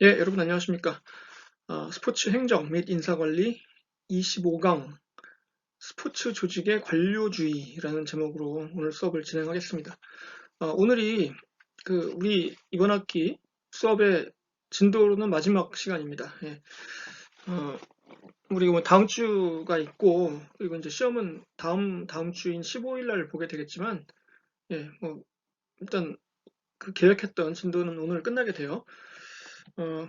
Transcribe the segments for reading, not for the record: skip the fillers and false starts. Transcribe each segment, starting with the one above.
예, 여러분 안녕하십니까. 스포츠 행정 및 인사관리 25강 스포츠 조직의 관료주의라는 제목으로 오늘 수업을 진행하겠습니다. 오늘이 우리 이번 학기 수업의 진도로는 마지막 시간입니다. 예, 어, 우리 뭐 다음 주가 있고, 그리고 이제 시험은 다음 주인 15일 날 보게 되겠지만, 예, 뭐 일단 그 계획했던 진도는 오늘 끝나게 돼요. 어,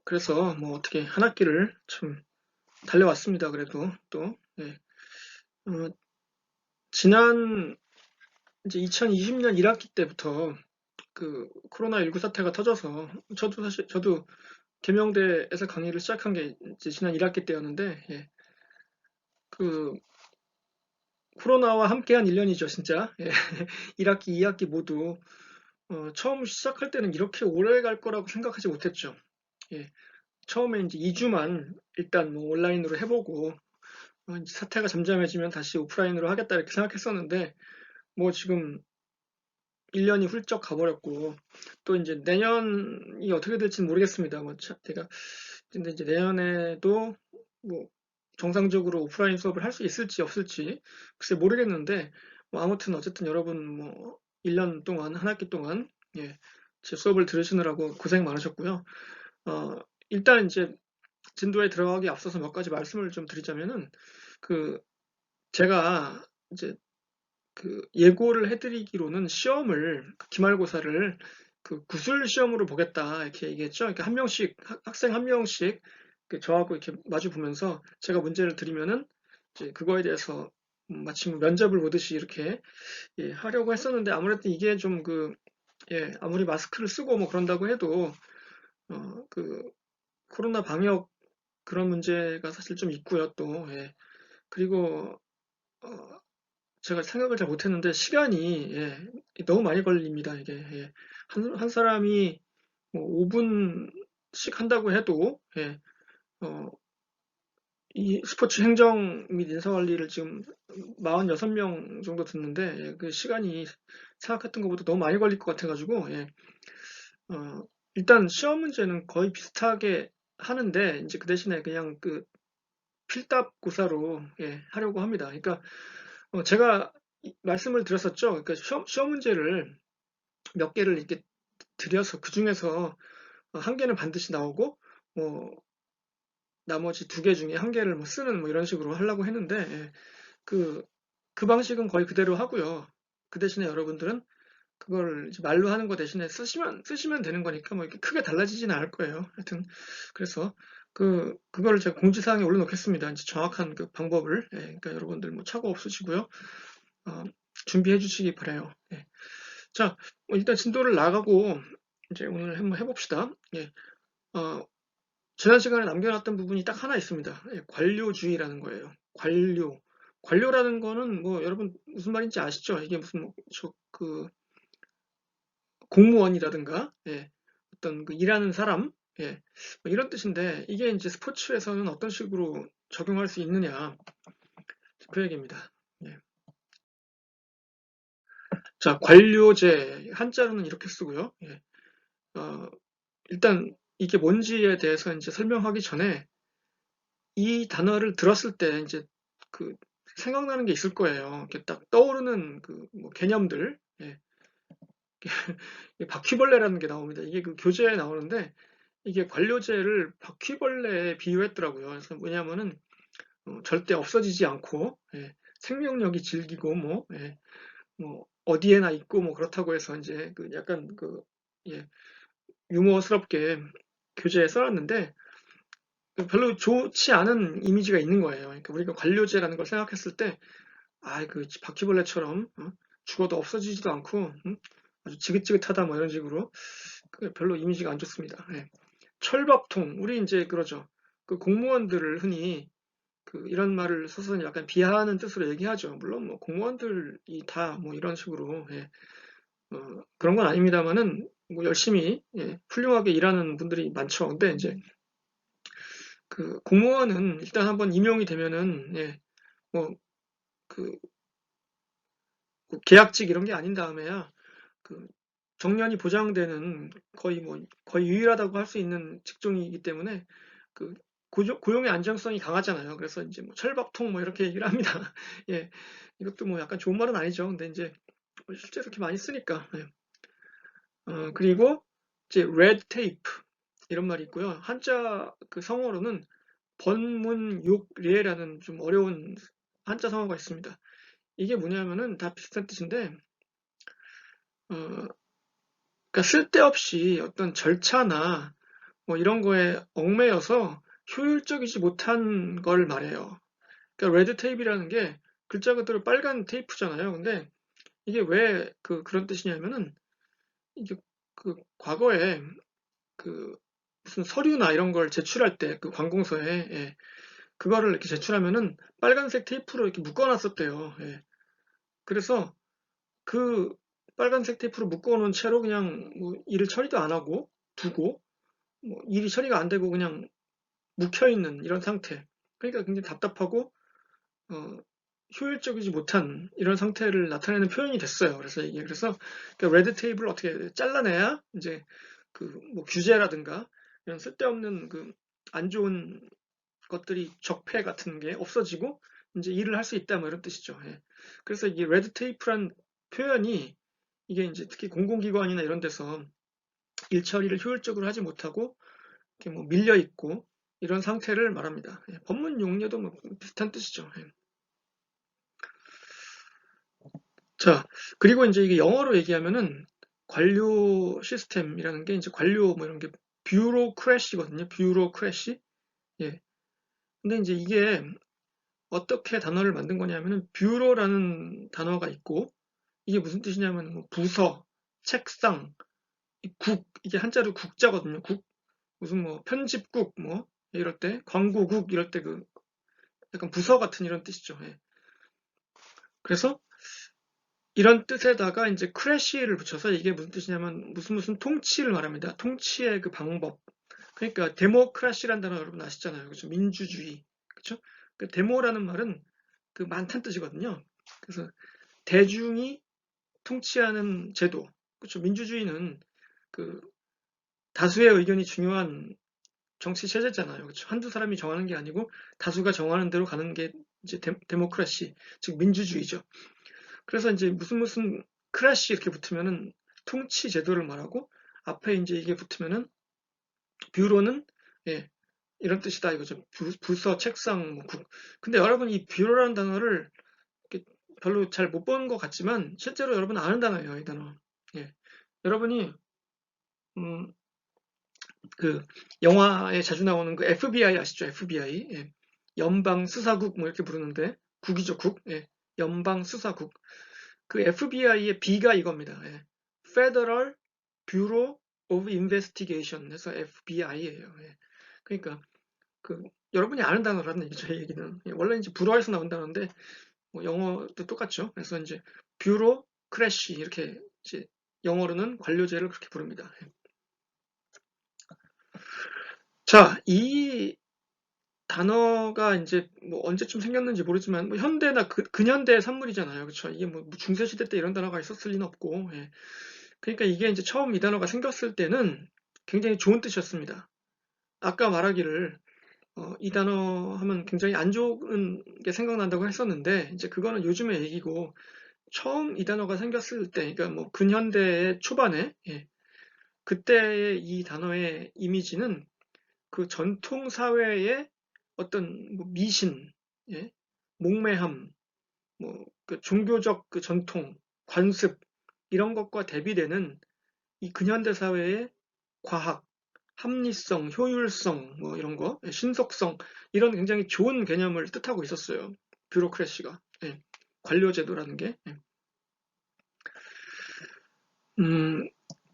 그래서 뭐 어떻게 한 학기를 참 달려왔습니다. 그래도 또 예. 어, 지난 이제 2020년 1학기 때부터 그 코로나19 사태가 터져서 저도 계명대에서 강의를 시작한 게 이제 지난 1학기 때였는데 예. 그 코로나와 함께한 1년이죠, 진짜. 예. 1학기, 2학기 모두 처음 시작할 때는 이렇게 오래 갈 거라고 생각하지 못했죠. 예. 처음에 이제 2주만 일단 뭐 온라인으로 해보고 이제 사태가 잠잠해지면 다시 오프라인으로 하겠다 이렇게 생각했었는데 뭐 지금 1년이 훌쩍 가버렸고 또 이제 내년이 어떻게 될지는 모르겠습니다. 뭐 제가 근데 이제 내년에도 뭐 정상적으로 오프라인 수업을 할 수 있을지 없을지 글쎄 모르겠는데 뭐 아무튼 어쨌든 여러분 뭐 1년 동안 한 학기 동안 예, 제 수업을 들으시느라고 고생 많으셨고요. 어, 일단 이제 진도에 들어가기 앞서서 몇 가지 말씀을 좀 드리자면은 그 제가 이제 예고를 해드리기로는 시험을 기말고사를 구술 시험으로 보겠다 이렇게 얘기했죠. 그러니까 한 명씩 학생 한 명씩 저하고 이렇게 마주 보면서 제가 문제를 드리면은 이제 그거에 대해서 마치 뭐 면접을 보듯이 이렇게 예, 하려고 했었는데 아무래도 이게 좀 예, 아무리 마스크를 쓰고 뭐 그런다고 해도 그 코로나 방역 그런 문제가 사실 좀 있고요 또 예. 그리고 어, 제가 생각을 잘 못했는데 시간이 예, 너무 많이 걸립니다. 이게 예. 한 사람이 뭐 5분씩 한다고 해도 예, 어, 이 스포츠 행정 및 인사관리를 지금 46명 정도 듣는데 예, 그 시간이 생각했던 것보다 너무 많이 걸릴 것 같아가지고 예, 어, 일단 시험 문제는 거의 비슷하게 하는데 이제 그 대신에 그냥 필답 고사로 예, 하려고 합니다. 그러니까 제가 말씀을 드렸었죠. 그러니까 시험 문제를 몇 개를 이렇게 드려서 그 중에서 한 개는 반드시 나오고 뭐 나머지 두 개 중에 한 개를 뭐 쓰는 뭐 이런 식으로 하려고 했는데 예, 그, 그 방식은 거의 그대로 하고요. 그 대신에 여러분들은 그걸 이제 말로 하는 거 대신에 쓰시면 되는 거니까 뭐 이렇게 크게 달라지지는 않을 거예요. 하여튼 그래서 그거를 제가 공지사항에 올려놓겠습니다. 이제 정확한 그 방법을 예, 그러니까 여러분들 뭐 착오 없으시고요. 어, 준비해 주시기 바라요. 예. 자, 일단 진도를 나가고 이제 오늘 한번 해봅시다. 예. 어, 지난 시간에 남겨놨던 부분이 딱 하나 있습니다. 예, 관료주의라는 거예요. 관료라는 거는 뭐 여러분 무슨 말인지 아시죠? 이게 무슨 공무원이라든가 예, 어떤 일하는 사람 예, 뭐 이런 뜻인데 이게 이제 스포츠에서는 어떤 식으로 적용할 수 있느냐 그 얘기입니다. 예. 자, 관료제 한자로는 이렇게 쓰고요. 예. 어, 일단 이게 뭔지에 대해서 이제 설명하기 전에 이 단어를 들었을 때 이제 그 생각나는 게 있을 거예요. 이렇게 딱 떠오르는 뭐 개념들. 예. 바퀴벌레라는 게 나옵니다. 이게 교재에 나오는데 이게 관료제를 바퀴벌레에 비유했더라고요. 그래서 뭐냐면은 절대 없어지지 않고 예. 생명력이 질기고 예. 뭐 어디에나 있고 뭐 그렇다고 해서 이제 약간 예. 유머스럽게 교재에 써놨는데 별로 좋지 않은 이미지가 있는 거예요. 그러니까 우리가 관료제라는 걸 생각했을 때, 바퀴벌레처럼 죽어도 없어지지도 않고 아주 지긋지긋하다 뭐 이런 식으로 별로 이미지가 안 좋습니다. 예. 철밥통, 우리 이제 그러죠. 그 공무원들을 흔히 이런 말을 써서 약간 비하하는 뜻으로 얘기하죠. 물론 뭐 공무원들이 다 뭐 이런 식으로 예. 그런 건 아닙니다만은 뭐 열심히 예, 훌륭하게 일하는 분들이 많죠. 근데 이제 공무원은 일단 한번 임용이 되면은 예, 뭐 그 계약직 이런 게 아닌 다음에야 그 정년이 보장되는 거의 유일하다고 할 수 있는 직종이기 때문에 그 고용의 안정성이 강하잖아요. 그래서 이제 뭐 철밥통 뭐 이렇게 얘기를 합니다. 예, 이것도 뭐 약간 좋은 말은 아니죠. 근데 이제 실제로 이렇게 많이 쓰니까. 예. 그리고 이제 red tape 이런 말이 있고요. 한자 그 성어로는 번문욕례라는 좀 어려운 한자 성어가 있습니다. 이게 뭐냐면은 다 비슷한 뜻인데, 어, 그러니까 쓸데없이 어떤 절차나 뭐 이런 거에 얽매여서 효율적이지 못한 걸 말해요. 그러니까 레드 테이프라는 게 글자 그대로 빨간 테이프잖아요. 근데 이게 왜 그런 뜻이냐면은 이게 그 과거에 그 무슨 서류나 이런 걸 제출할 때 그 관공서에 예, 그거를 이렇게 제출하면은 빨간색 테이프로 이렇게 묶어놨었대요. 예. 그래서 그 빨간색 테이프로 묶어놓은 채로 그냥 뭐 일을 처리도 안 하고 두고 뭐 일이 처리가 안 되고 그냥 묵혀 있는 이런 상태. 그러니까 굉장히 답답하고 어, 효율적이지 못한 이런 상태를 나타내는 표현이 됐어요. 그래서 이게 그래서 레드 테이블을 어떻게 잘라내야 이제 그 뭐 규제라든가 이런 쓸데없는 그 안 좋은 것들이 적폐 같은 게 없어지고 이제 일을 할 수 있다 뭐 이런 뜻이죠. 예. 그래서 이게 레드 테이프란 표현이 이게 이제 특히 공공기관이나 이런 데서 일 처리를 효율적으로 하지 못하고 이렇게 뭐 밀려 있고 이런 상태를 말합니다. 예. 법문 용례도 뭐 비슷한 뜻이죠. 예. 자, 그리고 이제 이게 영어로 얘기하면은 관료 시스템이라는 게 이제 관료 뭐 이런 게 뷰로크래시거든요. 뷰로크래시. 예. 근데 이제 이게 어떻게 단어를 만든 거냐면은 뷰로라는 단어가 있고 이게 무슨 뜻이냐면 뭐 부서, 책상, 이게 한자로 국자거든요. 무슨 뭐 편집국 뭐 이럴 때 광고국 이럴 때 그 약간 부서 같은 이런 뜻이죠. 예. 그래서 이런 뜻에다가 이제 크래시를 붙여서 이게 무슨 뜻이냐면 무슨 통치를 말합니다. 통치의 그 방법. 그러니까 데모크라시라는 단어 여러분 아시잖아요. 그렇죠? 민주주의. 그렇죠? 그 데모라는 말은 그 많다는 뜻이거든요. 그래서 대중이 통치하는 제도. 그렇죠? 민주주의는 그 다수의 의견이 중요한 정치 체제잖아요. 그렇죠? 한두 사람이 정하는 게 아니고 다수가 정하는 대로 가는 게 이제 데모크라시, 즉 민주주의죠. 그래서 이제 무슨 크래시 이렇게 붙으면은 통치 제도를 말하고 앞에 이제 이게 붙으면은 뷰로는 예, 이런 뜻이다 이거죠. 부서, 책상, 뭐 근데 여러분 이 뷰로라는 단어를 별로 잘 못 보는 것 같지만 실제로 여러분 아는 단어예요, 이 단어. 예. 여러분이 음, 그 영화에 자주 나오는 그 FBI 아시죠? FBI. 예. 연방 수사국 뭐 이렇게 부르는데 국이죠, 국. 예. 연방 수사국. 그 FBI의 B가 이겁니다. 예. Federal Bureau of Investigation 해서 FBI예요. 예. 그러니까 그 여러분이 아는 단어라는 얘기죠, 이 얘기는. 예. 원래 이제 불어에서 나온 단어인데 뭐 영어도 똑같죠. 그래서 이제 뷰로 크래시 이렇게 이제 영어로는 관료제를 그렇게 부릅니다. 예. 자, 이 단어가 이제 뭐 언제쯤 생겼는지 모르지만 뭐 현대나 근현대의 산물이잖아요. 그렇죠? 이게 뭐 중세 시대 때 이런 단어가 있었을 리는 없고. 예. 그러니까 이게 이제 처음 이 단어가 생겼을 때는 굉장히 좋은 뜻이었습니다. 아까 말하기를 이 단어 하면 굉장히 안 좋은 게 생각난다고 했었는데 이제 그거는 요즘의 얘기고 처음 이 단어가 생겼을 때 그러니까 뭐 근현대의 초반에 예, 그때의 이 단어의 이미지는 그 전통 사회의 어떤 뭐 미신, 예, 목매함, 뭐그 종교적 그 전통, 관습 이런 것과 대비되는 이 근현대 사회의 과학, 합리성, 효율성, 뭐 이런 거, 예, 신속성 이런 굉장히 좋은 개념을 뜻하고 있었어요. 뷰로크래시가, 예, 관료제도라는 게. 예. 음,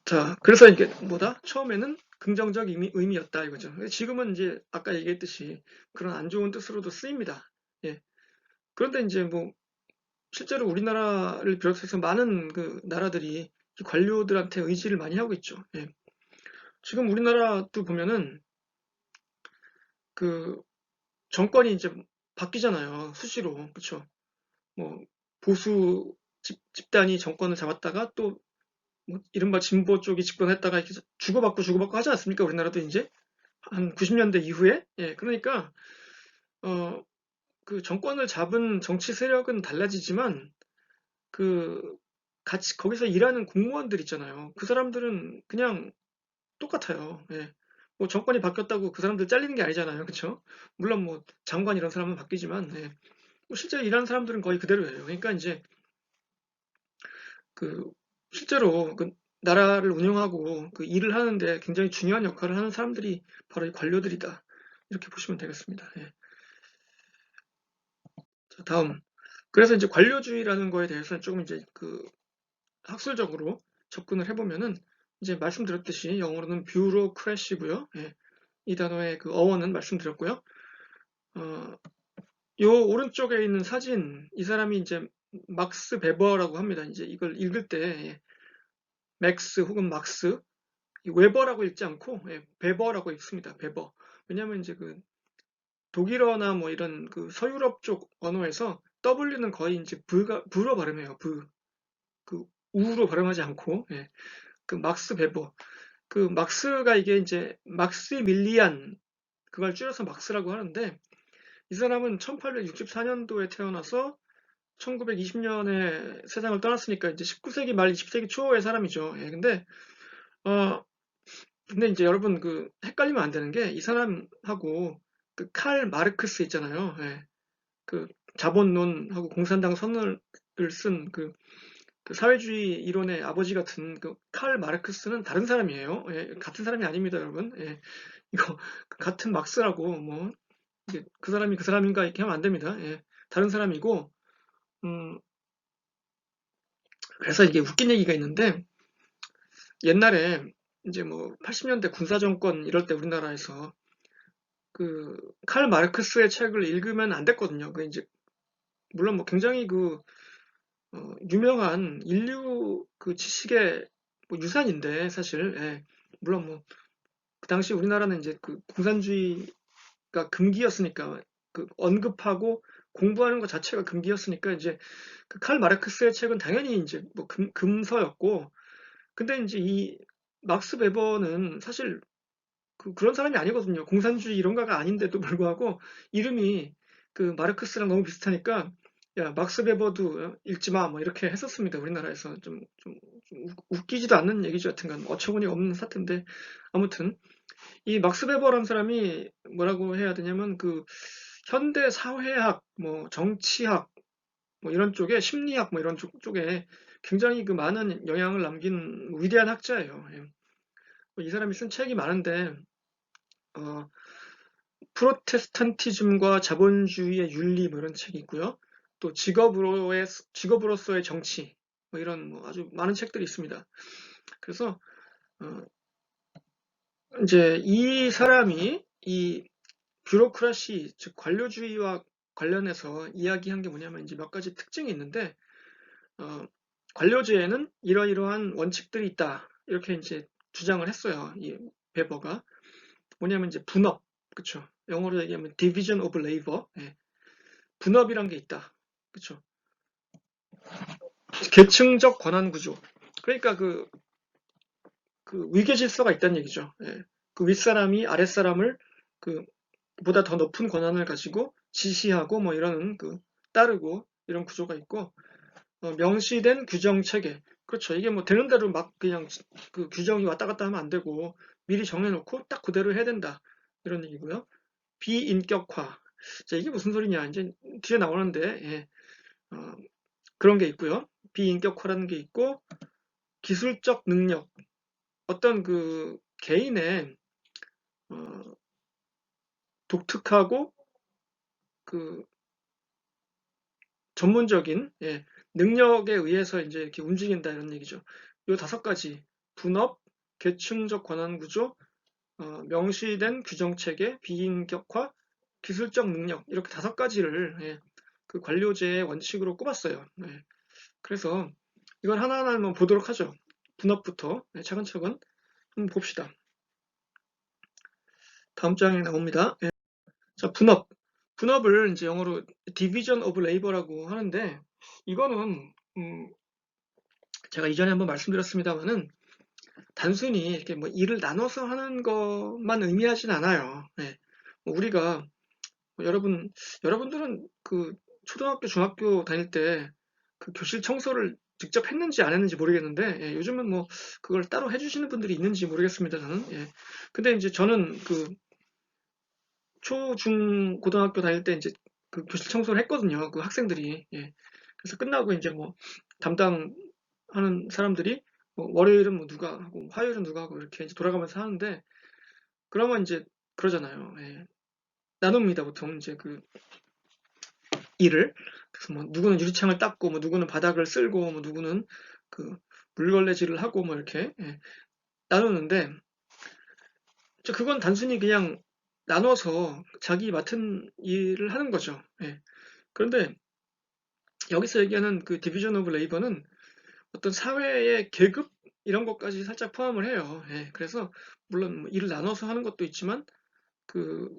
자, 그래서 이게 뭐다? 처음에는 긍정적 의미였다 이거죠. 지금은 이제 아까 얘기했듯이 그런 안 좋은 뜻으로도 쓰입니다. 예. 그런데 이제 뭐 실제로 우리나라를 비롯해서 많은 그 나라들이 이 관료들한테 의지를 많이 하고 있죠. 예. 지금 우리나라도 보면은 그 정권이 이제 바뀌잖아요. 수시로. 그렇죠. 뭐 보수 집단이 정권을 잡았다가 또 뭐 이른바 진보 쪽이 집권했다가 이렇게 주고받고 하지 않습니까? 우리나라도 이제 한 90년대 이후에. 예, 그러니까 어, 그 정권을 잡은 정치 세력은 달라지지만 그 같이 거기서 일하는 공무원들 있잖아요. 그 사람들은 그냥 똑같아요. 예. 뭐 정권이 바뀌었다고 그 사람들 잘리는 게 아니잖아요. 그렇죠? 물론 뭐 장관 이런 사람은 바뀌지만 예. 뭐 실제 일하는 사람들은 거의 그대로예요. 그러니까 이제 그 실제로 그 나라를 운영하고 그 일을 하는데 굉장히 중요한 역할을 하는 사람들이 바로 이 관료들이다. 이렇게 보시면 되겠습니다. 예. 자, 다음. 그래서 이제 관료주의라는 거에 대해서는 조금 이제 그 학술적으로 접근을 해보면은 이제 말씀드렸듯이 영어로는 뷰로크래시고요. 예. 이 단어의 그 어원은 말씀드렸고요. 어, 요 오른쪽에 있는 사진, 이 사람이 이제 막스 베버라고 합니다. 이제 이걸 읽을 때 예, 맥스 혹은 막스, 웨버라고 읽지 않고 예, 베버라고 읽습니다. 베버. 왜냐하면 이제 그 독일어나 뭐 이런 그 서유럽 쪽 언어에서 W는 거의 이제 부로 발음해요. 그 우로 발음하지 않고 예, 그 막스 베버. 그 막스가 이게 이제 막시밀리안 그걸 줄여서 막스라고 하는데 이 사람은 1864년도에 태어나서 1920년에 세상을 떠났으니까 이제 19세기 말 20세기 초의 사람이죠. 예, 어, 근데 이제 여러분 그 헷갈리면 안 되는 게 이 사람하고 그 칼 마르크스 있잖아요. 예, 그 자본론하고 공산당 선언을 쓴 그 사회주의 이론의 아버지 같은 그 칼 마르크스는 다른 사람이에요. 예, 같은 사람이 아닙니다, 여러분. 예, 이거 같은 막스라고 뭐 그 사람이 그 사람인가 이렇게 하면 안 됩니다. 예, 다른 사람이고 음, 그래서 이게 웃긴 얘기가 있는데 옛날에 이제 뭐 80년대 군사정권 이럴 때 우리나라에서 그 칼 마르크스의 책을 읽으면 안 됐거든요. 그 이제 물론 뭐 굉장히 그 유명한 인류 그 지식의 뭐 유산인데 사실 예, 물론 뭐 그 당시 우리나라는 이제 그 공산주의가 금기였으니까 그 언급하고 공부하는 것 자체가 금기였으니까 이제 그 칼 마르크스의 책은 당연히 이제 뭐 금서였고 근데 이제 이 막스 베버는 사실 그런 사람이 아니거든요. 공산주의 이론가가 아닌데도 불구하고 이름이 그 마르크스랑 너무 비슷하니까 야 막스 베버도 읽지 마 뭐 이렇게 했었습니다. 우리나라에서 좀 웃기지도 않는 얘기죠. 하여튼간 어처구니 없는 사태인데 아무튼 이 막스 베버라는 사람이 뭐라고 해야 되냐면 그 현대 사회학 뭐 정치학 뭐 이런 쪽에 심리학 뭐 이런 쪽에 굉장히 그 많은 영향을 남긴 위대한 학자예요. 예. 뭐이 사람이 쓴 책이 많은데 어, 프로테스탄티즘과 자본주의의 윤리 뭐 이런 책이 있고요. 또 직업으로서의 정치 뭐 이런 뭐 아주 많은 책들이 있습니다. 그래서 어, 이제 이 사람이 이 뷰로크라시 즉 관료주의와 관련해서 이야기한 게 뭐냐면 이제 몇 가지 특징이 있는데 어, 관료제에는 이러이러한 원칙들이 있다 이렇게 이제 주장을 했어요. 이 베버가 뭐냐면 이제 분업 그쵸? 영어로 얘기하면 division of labor 예. 분업이란 게 있다. 그쵸? 계층적 권한 구조. 그러니까 그 위계 질서가 있다는 얘기죠. 예. 그 윗사람이 아랫사람을 그 보다 더 높은 권한을 가지고 지시하고 뭐 이런 그 따르고 이런 구조가 있고 명시된 규정 체계. 그렇죠. 이게 뭐 되는 대로 막 그냥 그 규정이 왔다 갔다 하면 안 되고 미리 정해놓고 딱 그대로 해야 된다. 이런 얘기고요. 비인격화. 자, 이게 무슨 소리냐. 이제 뒤에 나오는데, 예. 어, 그런 게 있고요. 비인격화라는 게 있고, 기술적 능력. 어떤 그 개인의 어, 독특하고 그 전문적인 예, 능력에 의해서 이제 이렇게 움직인다 이런 얘기죠. 요 다섯 가지 분업, 계층적 권한 구조, 명시된 규정 체계, 비인격화, 기술적 능력 이렇게 다섯 가지를 예, 그 관료제의 원칙으로 꼽았어요. 예. 그래서 이걸 하나하나 한번 보도록 하죠. 분업부터 예, 차근차근 한번 봅시다. 다음 장에 나옵니다. 예. 자, 분업. 분업을 이제 영어로 division of labor라고 하는데 이거는 제가 이전에 한번 말씀드렸습니다만은 단순히 이렇게 뭐 일을 나눠서 하는 것만 의미하진 않아요. 예. 뭐 우리가 뭐 여러분들은 그 초등학교, 중학교 다닐 때 그 교실 청소를 직접 했는지 안 했는지 모르겠는데, 예, 요즘은 뭐 그걸 따로 해주시는 분들이 있는지 모르겠습니다, 저는. 예. 근데 이제 저는 그 초, 중, 고등학교 다닐 때 이제 그 교실 청소를 했거든요, 그 학생들이. 예. 그래서 끝나고 이제 뭐 담당하는 사람들이 뭐 월요일은 뭐 누가 하고 화요일은 누가 하고 이렇게 이제 돌아가면서 하는데, 그러면 이제 그러잖아요. 예. 나눕니다, 보통 이제 그 일을. 그래서 뭐 누구는 유리창을 닦고 뭐 누구는 바닥을 쓸고 뭐 누구는 그 물걸레질을 하고 뭐 이렇게, 예, 나누는데, 그건 단순히 그냥 나눠서 자기 맡은 일을 하는 거죠. 예. 그런데 여기서 얘기하는 그 디비전 오브 레이버는 어떤 사회의 계급 이런 것까지 살짝 포함을 해요. 예. 그래서 물론 뭐 일을 나눠서 하는 것도 있지만 그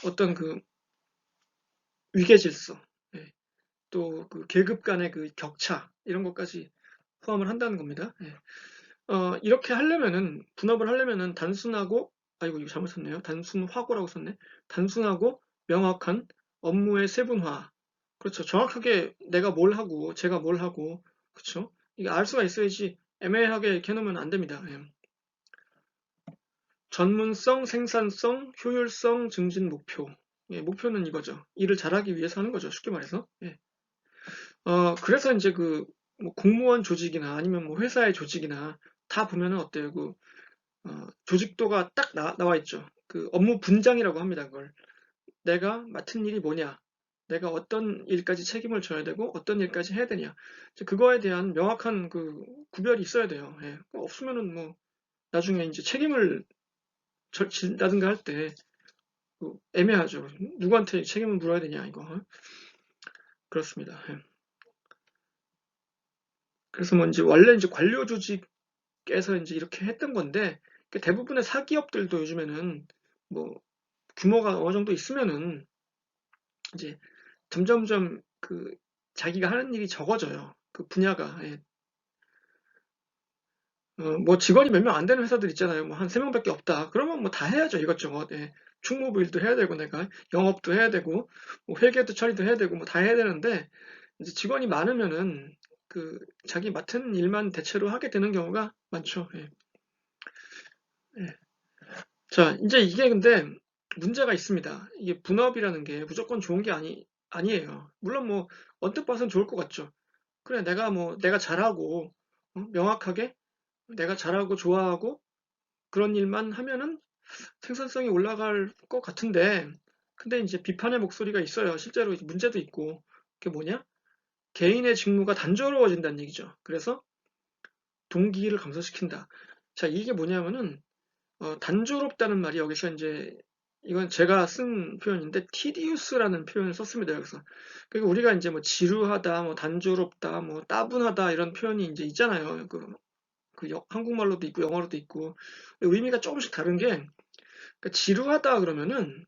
어떤 그 위계 질서, 예, 또 그 계급 간의 그 격차 이런 것까지 포함을 한다는 겁니다. 예. 이렇게 하려면은 분업을 하려면은 단순하고, 아이고 이거 잘못 썼네요. 단순화고라고 썼네. 단순하고 명확한 업무의 세분화. 그렇죠. 정확하게 내가 뭘 하고 제가 뭘 하고, 그렇죠. 이게 알 수가 있어야지 애매하게 이렇게 해놓으면 안 됩니다. 예. 전문성, 생산성, 효율성 증진 목표. 예, 목표는 이거죠. 일을 잘하기 위해서 하는 거죠. 쉽게 말해서. 예. 그래서 이제 뭐 공무원 조직이나 아니면 뭐 회사의 조직이나 다 보면은 어때요? 조직도가 딱 나와 있죠. 그 업무 분장이라고 합니다. 그걸. 내가 맡은 일이 뭐냐? 내가 어떤 일까지 책임을 져야 되고 어떤 일까지 해야 되냐? 그거에 대한 명확한 그 구별이 있어야 돼요. 예. 없으면은 뭐 나중에 이제 책임을 진다든가 할 때 애매하죠. 누구한테 책임을 물어야 되냐 이거. 그렇습니다. 예. 그래서 뭐 이제 원래 이제 관료 조직에서 이제 이렇게 했던 건데, 대부분의 사기업들도 요즘에는 뭐 규모가 어느 정도 있으면은 이제 점점점 그 자기가 하는 일이 적어져요. 그 분야가. 예. 뭐 직원이 몇 명 안 되는 회사들 있잖아요. 뭐 한 3명밖에 없다. 그러면 뭐 다 해야죠. 이것저것. 예. 충무부 일도 해야 되고 내가 영업도 해야 되고 뭐 회계도 처리도 해야 되고 뭐 다 해야 되는데, 이제 직원이 많으면은 그 자기 맡은 일만 대체로 하게 되는 경우가 많죠. 예. 예. 자, 이제 이게 근데 문제가 있습니다. 이게 분업이라는 게 무조건 좋은 게 아니에요. 물론 뭐 언뜻 봐서는 좋을 것 같죠. 그래, 내가 잘하고, 명확하게 내가 잘하고 좋아하고 그런 일만 하면은 생산성이 올라갈 것 같은데, 근데 이제 비판의 목소리가 있어요. 실제로 문제도 있고. 그게 뭐냐? 개인의 직무가 단조로워진다는 얘기죠. 그래서 동기를 감소시킨다. 자, 이게 뭐냐면은, 단조롭다는 말이 여기서 이제, 이건 제가 쓴 표현인데, tedious라는 표현을 썼습니다, 여기서. 그리고 우리가 이제 뭐 지루하다, 뭐 단조롭다, 뭐 따분하다 이런 표현이 이제 있잖아요. 한국말로도 있고 영어로도 있고. 의미가 조금씩 다른 게, 그러니까 지루하다 그러면은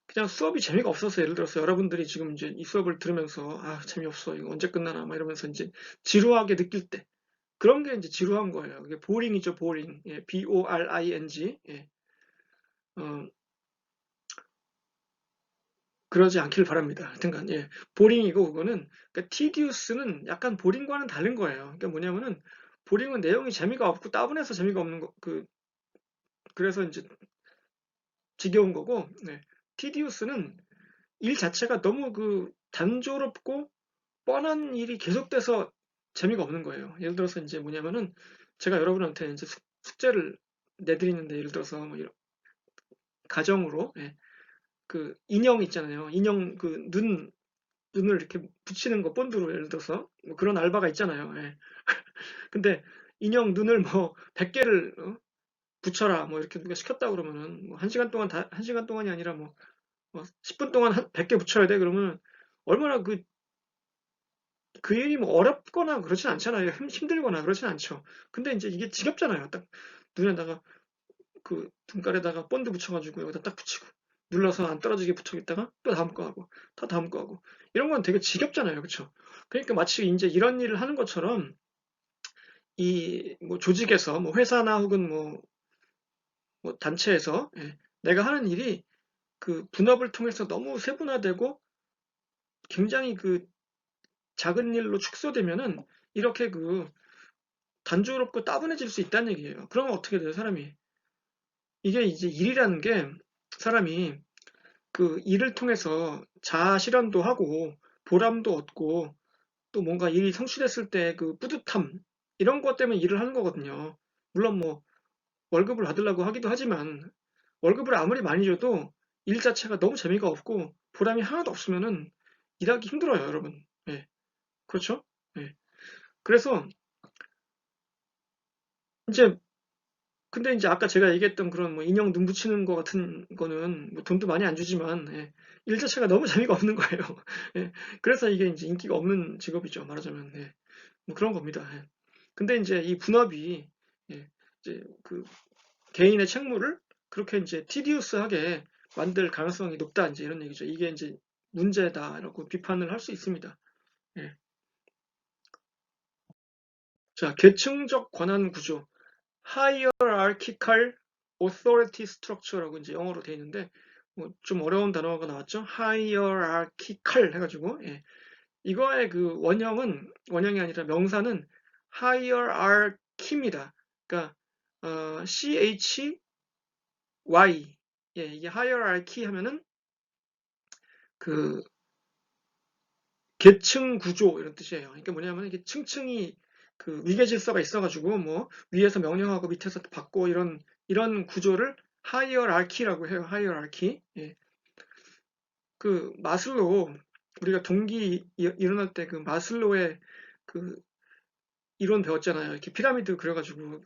그냥 수업이 재미가 없어서, 예를 들어서 여러분들이 지금 이제 이 수업을 들으면서 재미없어, 이거 언제 끝나나 막 이러면서 이제 지루하게 느낄 때, 그런 게 이제 지루한 거예요. 이게 보링이죠, 보링. 예, boring. 예. 어, 그러지 않길 바랍니다. 하여튼간, 예. 보링이고, 그거는, 그러니까 tedious는 약간 보링과는 다른 거예요. 그러니까 뭐냐면은, 보링은 내용이 재미가 없고 따분해서 재미가 없는 거, 그래서 이제 지겨운 거고, 네. tedious는 일 자체가 너무 단조롭고 뻔한 일이 계속돼서 재미가 없는 거예요. 예를 들어서 이제 뭐냐면은, 제가 여러분한테 이제 숙제를 내드리는데, 예를 들어서 뭐 가정으로, 예. 그 인형 있잖아요. 인형 눈을 이렇게 붙이는 거, 본드로 예를 들어서 뭐 그런 알바가 있잖아요. 예. 근데 인형 눈을 뭐 100개를 붙여라 뭐 이렇게 누가 시켰다 그러면은 뭐 1시간 동안 1시간 동안이 아니라 뭐 10분 동안 100개 붙여야 돼 그러면 얼마나 그 일이 뭐 어렵거나 그렇진 않잖아요. 힘들거나 그렇진 않죠. 근데 이제 이게 지겹잖아요. 딱 눈에다가 등깔에다가 본드 붙여가지고 여기다 딱 붙이고 눌러서 안 떨어지게 붙여있다가 또 다음 거 하고 또 다음 거 하고 이런 건 되게 지겹잖아요. 그쵸? 그러니까 마치 이제 이런 일을 하는 것처럼 이 뭐 조직에서 뭐 회사나 혹은 뭐 단체에서 내가 하는 일이 그 분업을 통해서 너무 세분화되고 굉장히 그 작은 일로 축소되면은 이렇게 그 단조롭고 따분해질 수 있다는 얘기예요. 그러면 어떻게 돼요, 사람이? 이게 이제 일이라는 게 사람이 그 일을 통해서 자아 실현도 하고 보람도 얻고 또 뭔가 일이 성취됐을 때 그 뿌듯함 이런 것 때문에 일을 하는 거거든요. 물론 뭐 월급을 받으려고 하기도 하지만 월급을 아무리 많이 줘도 일 자체가 너무 재미가 없고 보람이 하나도 없으면은 일하기 힘들어요, 여러분. 예, 그렇죠? 예. 그래서 이제 근데 이제 아까 제가 얘기했던 그런 뭐 인형 눈 붙이는 거 같은 거는 뭐 돈도 많이 안 주지만 일 자체가 너무 재미가 없는 거예요. 예. 그래서 이게 이제 인기가 없는 직업이죠, 말하자면. 뭐 그런 겁니다. 근데 이제 이 분업이 이제 그 개인의 책무를 그렇게 이제 티디우스하게 만들 가능성이 높다 이제 이런 얘기죠. 이게 이제 문제다라고 비판을 할 수 있습니다. 예. 자, 계층적 권한 구조, hierarchical authority structure라고 이제 영어로 되어 있는데 뭐 좀 어려운 단어가 나왔죠. hierarchical 해가지고 이거의 그 원형이 아니라 명사는 hierarchy입니다. 그러니까 CHY 이게 hierarchy 하면은 그 계층 구조 이런 뜻이에요. 그러니까 뭐냐면 이게 층층이 그 위계 질서가 있어가지고 뭐 위에서 명령하고 밑에서 받고 이런 구조를 하이어라키라고 해요. 하이어라키. 그 마슬로우 우리가 동기 일어날 때 그 마슬로우의 그 이론 배웠잖아요. 이렇게 피라미드 그려가지고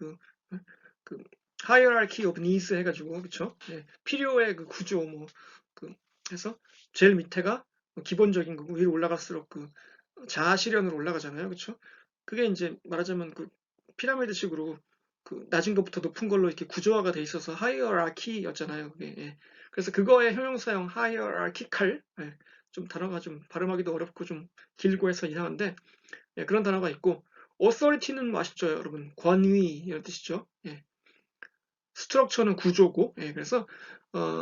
그 하이어라키 오브 니스 해가지고 그쵸? 필요의 그 구조 그 해서 제일 밑에가 기본적인 거고 위로 올라갈수록 그 자아 실현으로 올라가잖아요. 그쵸? 그게 이제 말하자면 그 피라미드식으로 그 낮은 것부터 높은 걸로 이렇게 구조화가 돼 있어서 하이어라키였잖아요. 그게. 그래서 그거의 형용사형 하이어라키칼 좀 단어가 좀 발음하기도 어렵고 좀 길고 해서 이상한데 그런 단어가 있고 authority는 뭐 아시죠, 여러분? 권위 이런 뜻이죠. 스트럭처는 구조고 그래서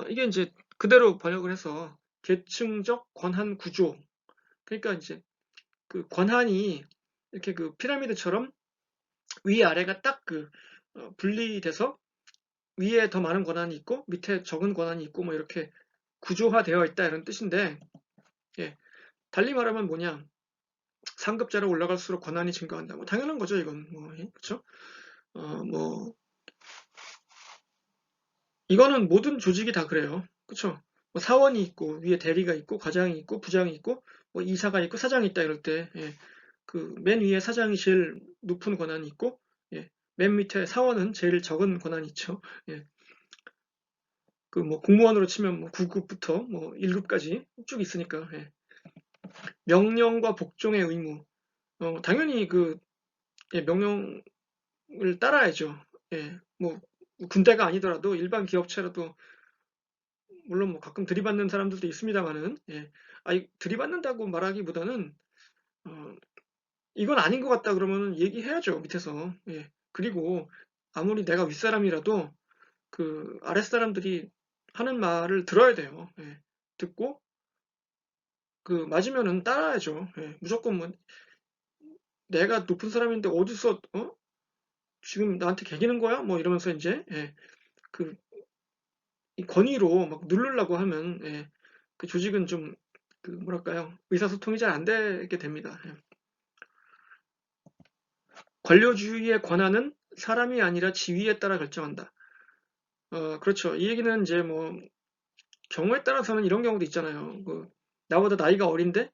이게 이제 그대로 번역을 해서 계층적 권한 구조. 그러니까 이제 그 권한이 이렇게 그 피라미드처럼 위아래가 딱 그 분리돼서 위에 더 많은 권한이 있고 밑에 적은 권한이 있고 뭐 이렇게 구조화되어 있다 이런 뜻인데 달리 말하면 뭐냐 상급자로 올라갈수록 권한이 증가한다. 뭐 당연한 거죠 이건 뭐 그렇죠? 뭐 이거는 모든 조직이 다 그래요. 그렇죠? 뭐 사원이 있고 위에 대리가 있고 과장이 있고 부장이 있고 뭐 이사가 있고 사장이 있다 이럴 때 그 맨 위에 사장이 제일 높은 권한이 있고 맨 밑에 사원은 제일 적은 권한이 있죠. 그 뭐 공무원으로 치면 뭐 9급부터 뭐 1급까지 쭉 있으니까 명령과 복종의 의무 당연히 그 명령을 따라야죠. 뭐 군대가 아니더라도 일반 기업체라도 물론 뭐 가끔 들이받는 사람들도 있습니다만은 아니 들이받는다고 말하기보다는 어, 이건 아닌 것 같다 그러면은 얘기해야죠 밑에서 그리고 아무리 내가 윗사람이라도 그 아랫사람들이 하는 말을 들어야 돼요. 듣고 그 맞으면은 따라야죠. 무조건 뭐 내가 높은 사람인데 어디서 지금 나한테 개기는 거야? 뭐 이러면서 이제 그 이 권위로 막 누르려고 하면 그 조직은 좀 그 뭐랄까요 의사소통이 잘 안 되게 됩니다. 관료주의의 권한은 사람이 아니라 지위에 따라 결정한다. 그렇죠. 이 얘기는 이제 뭐 경우에 따라서는 이런 경우도 있잖아요. 그 나보다 나이가 어린데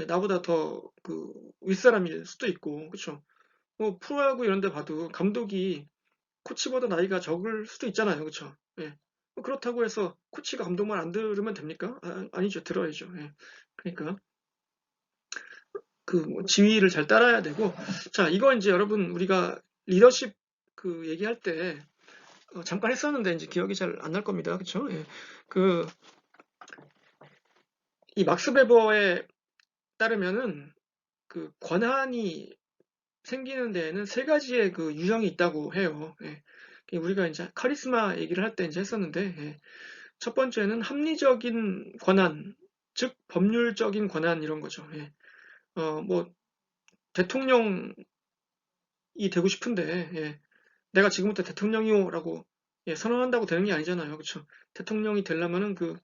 나보다 더 그 윗사람일 수도 있고, 그렇죠. 뭐 프로야구 이런 데 봐도 감독이 코치보다 나이가 적을 수도 있잖아요. 그렇죠. 뭐 그렇다고 해서 코치가 감독만 안 들으면 됩니까? 아니죠. 들어야죠. 그러니까 그뭐 지위를 잘 따라야 되고 자, 이거 이제 여러분 우리가 리더십 그 얘기할 때 잠깐 했었는데 이제 기억이 잘 안 날 겁니다. 그렇죠? 그 이 막스 베버에 따르면은 그 권한이 생기는 데에는 세 가지의 그 유형이 있다고 해요. 예. 우리가 이제 카리스마 얘기를 할 때 이제 했었는데, 예. 첫 번째는 합리적인 권한, 즉 법률적인 권한 이런 거죠. 예. 뭐 대통령이 되고 싶은데, 예. 내가 지금부터 대통령이요라고 예, 선언한다고 되는 게 아니잖아요. 그렇죠? 대통령이 되려면은 그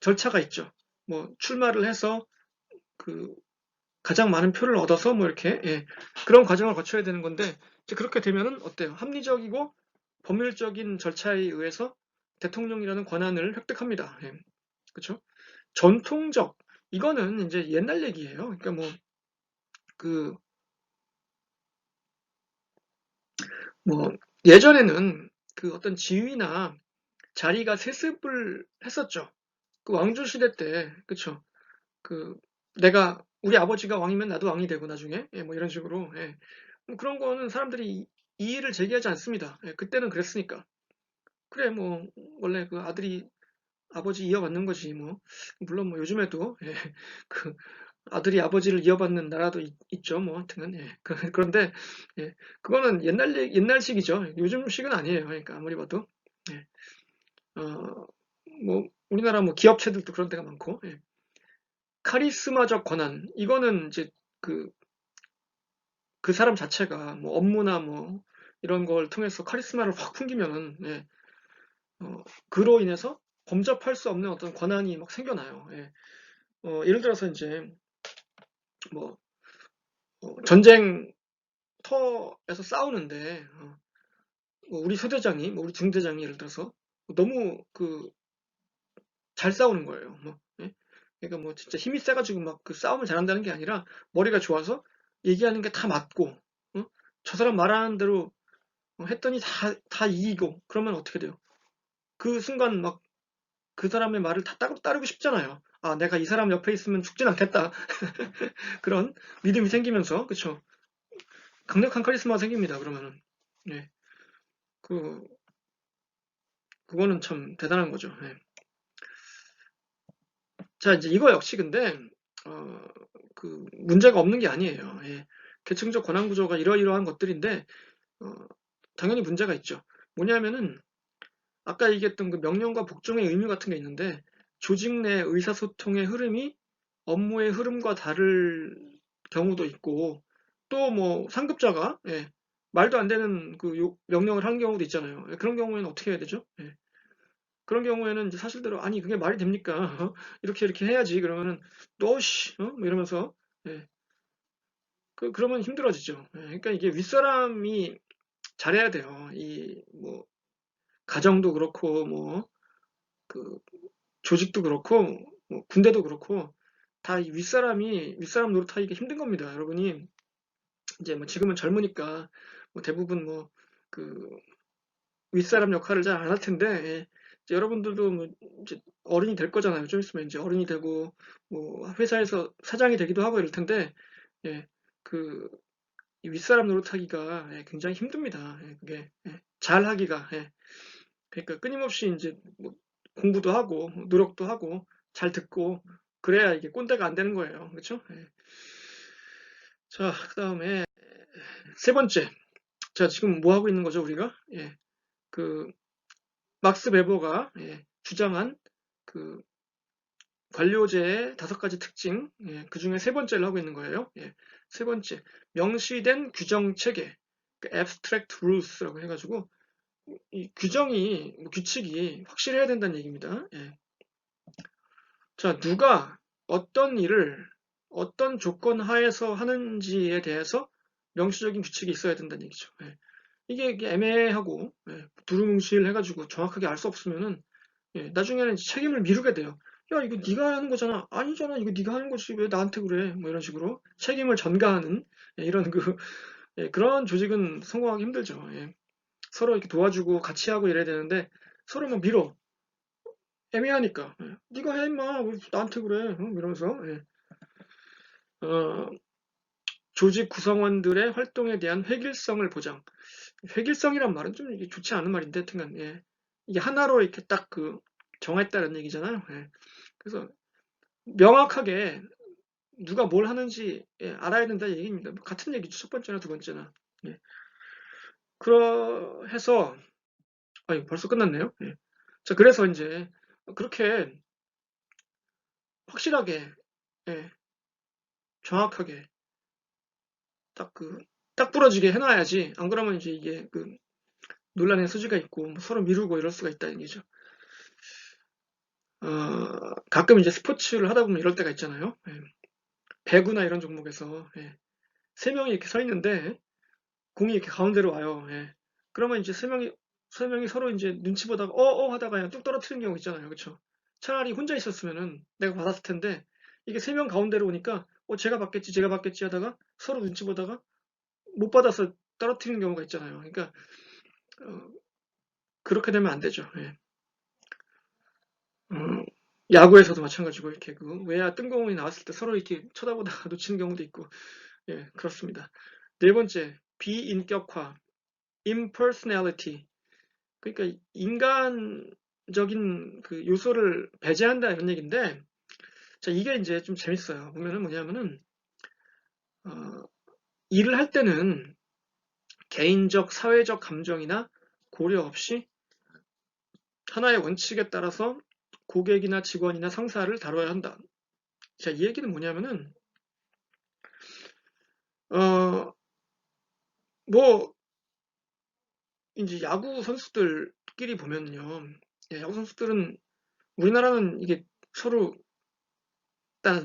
절차가 있죠. 뭐 출마를 해서 그 가장 많은 표를 얻어서 뭐 이렇게 예, 그런 과정을 거쳐야 되는 건데 이제 그렇게 되면은 어때요? 합리적이고 법률적인 절차에 의해서 대통령이라는 권한을 획득합니다. 예, 그렇죠? 전통적 이거는 이제 옛날 얘기예요. 그러니까 그 뭐 예전에는 그 어떤 지위나 자리가 세습을 했었죠. 그 왕조 시대 때, 그쵸? 그 내가 우리 아버지가 왕이면 나도 왕이 되고 나중에 예, 뭐 이런 식으로 예. 뭐 그런 거는 사람들이 이의를 제기하지 않습니다. 예, 그때는 그랬으니까. 그래 뭐 원래 그 아들이 아버지 이어받는 거지 뭐 물론 뭐 요즘에도 예, 그 아들이 아버지를 이어받는 나라도 있죠 뭐 하여튼 예. 그런데 예, 그거는 옛날식이죠. 요즘식은 아니에요. 그러니까 아무리 봐도 예. 뭐 우리나라 뭐 기업체들도 그런 데가 많고 예. 카리스마적 권한 이거는 이제 그, 그 사람 자체가 뭐 업무나 뭐 이런 걸 통해서 카리스마를 확 풍기면은 예, 그로 인해서 범접할 수 없는 어떤 권한이 막 생겨나요. 예. 예를 들어서 이제 뭐 전쟁터에서 싸우는데 뭐 우리 소대장이 뭐 우리 중대장이 예를 들어서 너무 그 잘 싸우는 거예요. 뭐 예? 그러니까 뭐 진짜 힘이 세가지고 막 그 싸움을 잘한다는 게 아니라 머리가 좋아서 얘기하는 게 다 맞고 저 사람 말하는 대로 했더니 다 이기고 그러면 어떻게 돼요? 그 순간 막 그 사람의 말을 다 따르고 싶잖아요. 아, 내가 이 사람 옆에 있으면 죽진 않겠다. 그런 믿음이 생기면서, 그쵸? 강력한 카리스마가 생깁니다, 그러면은. 예. 그, 그거는 참 대단한 거죠. 예. 자, 이제 이거 역시 근데, 어, 그, 문제가 없는 게 아니에요. 예. 계층적 권한 구조가 이러이러한 것들인데, 어, 당연히 문제가 있죠. 뭐냐면은, 아까 얘기했던 그 명령과 복종의 의무 같은 게 있는데 조직 내 의사소통의 흐름이 업무의 흐름과 다를 경우도 있고 또 뭐 상급자가 예, 말도 안 되는 그 명령을 하는 경우도 있잖아요. 예, 그런 경우에는 어떻게 해야 되죠? 예, 그런 경우에는 이제 사실대로 아니 그게 말이 됩니까? 이렇게 이렇게 해야지 그러면은 너씨 뭐 이러면서 예, 그러면 힘들어지죠. 예, 그러니까 이게 윗사람이 잘해야 돼요. 이 뭐 가정도 그렇고 그 조직도 그렇고 뭐 군대도 그렇고 다 윗사람 노릇하기가 힘든 겁니다. 여러분이 이제 뭐 지금은 젊으니까 뭐 대부분 뭐 그 윗사람 역할을 잘 안 할 텐데 예. 이제 여러분들도 뭐 이제 어른이 될 거잖아요. 좀 있으면 이제 어른이 되고 뭐 회사에서 사장이 되기도 하고 이럴 텐데 예. 그 윗사람 노릇하기가 예, 굉장히 힘듭니다. 예, 그게 예, 잘 하기가 예. 그러니까 끊임없이 이제 뭐 공부도 하고 노력도 하고 잘 듣고 그래야 이게 꼰대가 안 되는 거예요. 그렇죠? 예. 자, 그다음에 세 번째. 자, 지금 뭐 하고 있는 거죠, 우리가? 예. 그 막스 베버가 예, 주장한 그 관료제의 다섯 가지 특징, 예, 그 중에 세 번째를 하고 있는 거예요. 예. 세 번째, 명시된 규정 체계, 그 abstract rules라고 해가지고 이 규정이 규칙이 확실해야 된다는 얘기입니다. 예. 자, 누가 어떤 일을 어떤 조건 하에서 하는지에 대해서 명시적인 규칙이 있어야 된다는 얘기죠. 예. 이게 애매하고 두루뭉실 해가지고 정확하게 알 수 없으면은 나중에는 책임을 미루게 돼요. 야, 이거 네가 하는 거잖아. 아니잖아. 이거 네가 하는 거지. 왜 나한테 그래? 뭐 이런 식으로 책임을 전가하는 이런 그런 조직은 성공하기 힘들죠. 예. 서로 이렇게 도와주고 같이 하고 이래야 되는데 서로 막 밀어. 애매하니까. 예. 네가 해 임마. 왜 나한테 그래? 이러면서 어, 조직 구성원들의 활동에 대한 획일성을 보장. 획일성이란 말은 좀 이게 좋지 않은 말인데, 하여튼간, 예. 이게 하나로 이렇게 딱 정했다는 얘기잖아요. 예. 그래서 명확하게 누가 뭘 하는지 알아야 된다 얘기입니다. 뭐 같은 얘기죠. 첫 번째나 두 번째나. 예. 그래서 벌써 끝났네요. 예. 자, 그래서 이제 그렇게 확실하게, 예, 정확하게 딱 부러지게 해놔야지. 안 그러면 이제 이게 논란의 소지가 있고 뭐 서로 미루고 이럴 수가 있다는 얘기죠. 가끔 이제 스포츠를 하다 보면 이럴 때가 있잖아요. 예. 배구나 이런 종목에서 세 명이 이렇게 서 있는데 공이 이렇게 가운데로 와요. 예. 그러면 이제 세 명이 서로 이제 눈치 보다가 하다가 그냥 뚝 떨어뜨리는 경우 있잖아요. 그쵸? 차라리 혼자 있었으면은 내가 받았을 텐데 이게 세 명 가운데로 오니까 제가 받겠지 하다가 서로 눈치 보다가 못 받아서 떨어뜨리는 경우가 있잖아요. 그러니까 어, 그렇게 되면 안 되죠. 예. 어, 야구에서도 마찬가지고 이렇게 외야 뜬공이 나왔을 때 서로 이렇게 쳐다보다가 놓치는 경우도 있고 그렇습니다. 네 번째, 비인격화, impersonality. 그러니까 인간적인 그 요소를 배제한다 이런 얘기인데, 자, 이게 이제 좀 재밌어요. 보면은 뭐냐면은 어, 일을 할 때는 개인적, 사회적 감정이나 고려 없이 하나의 원칙에 따라서 고객이나 직원이나 상사를 다뤄야 한다. 자, 이 얘기는 뭐냐면은 어, 뭐 이제 야구 선수들끼리 보면요, 야구 선수들은 우리나라는 이게 서로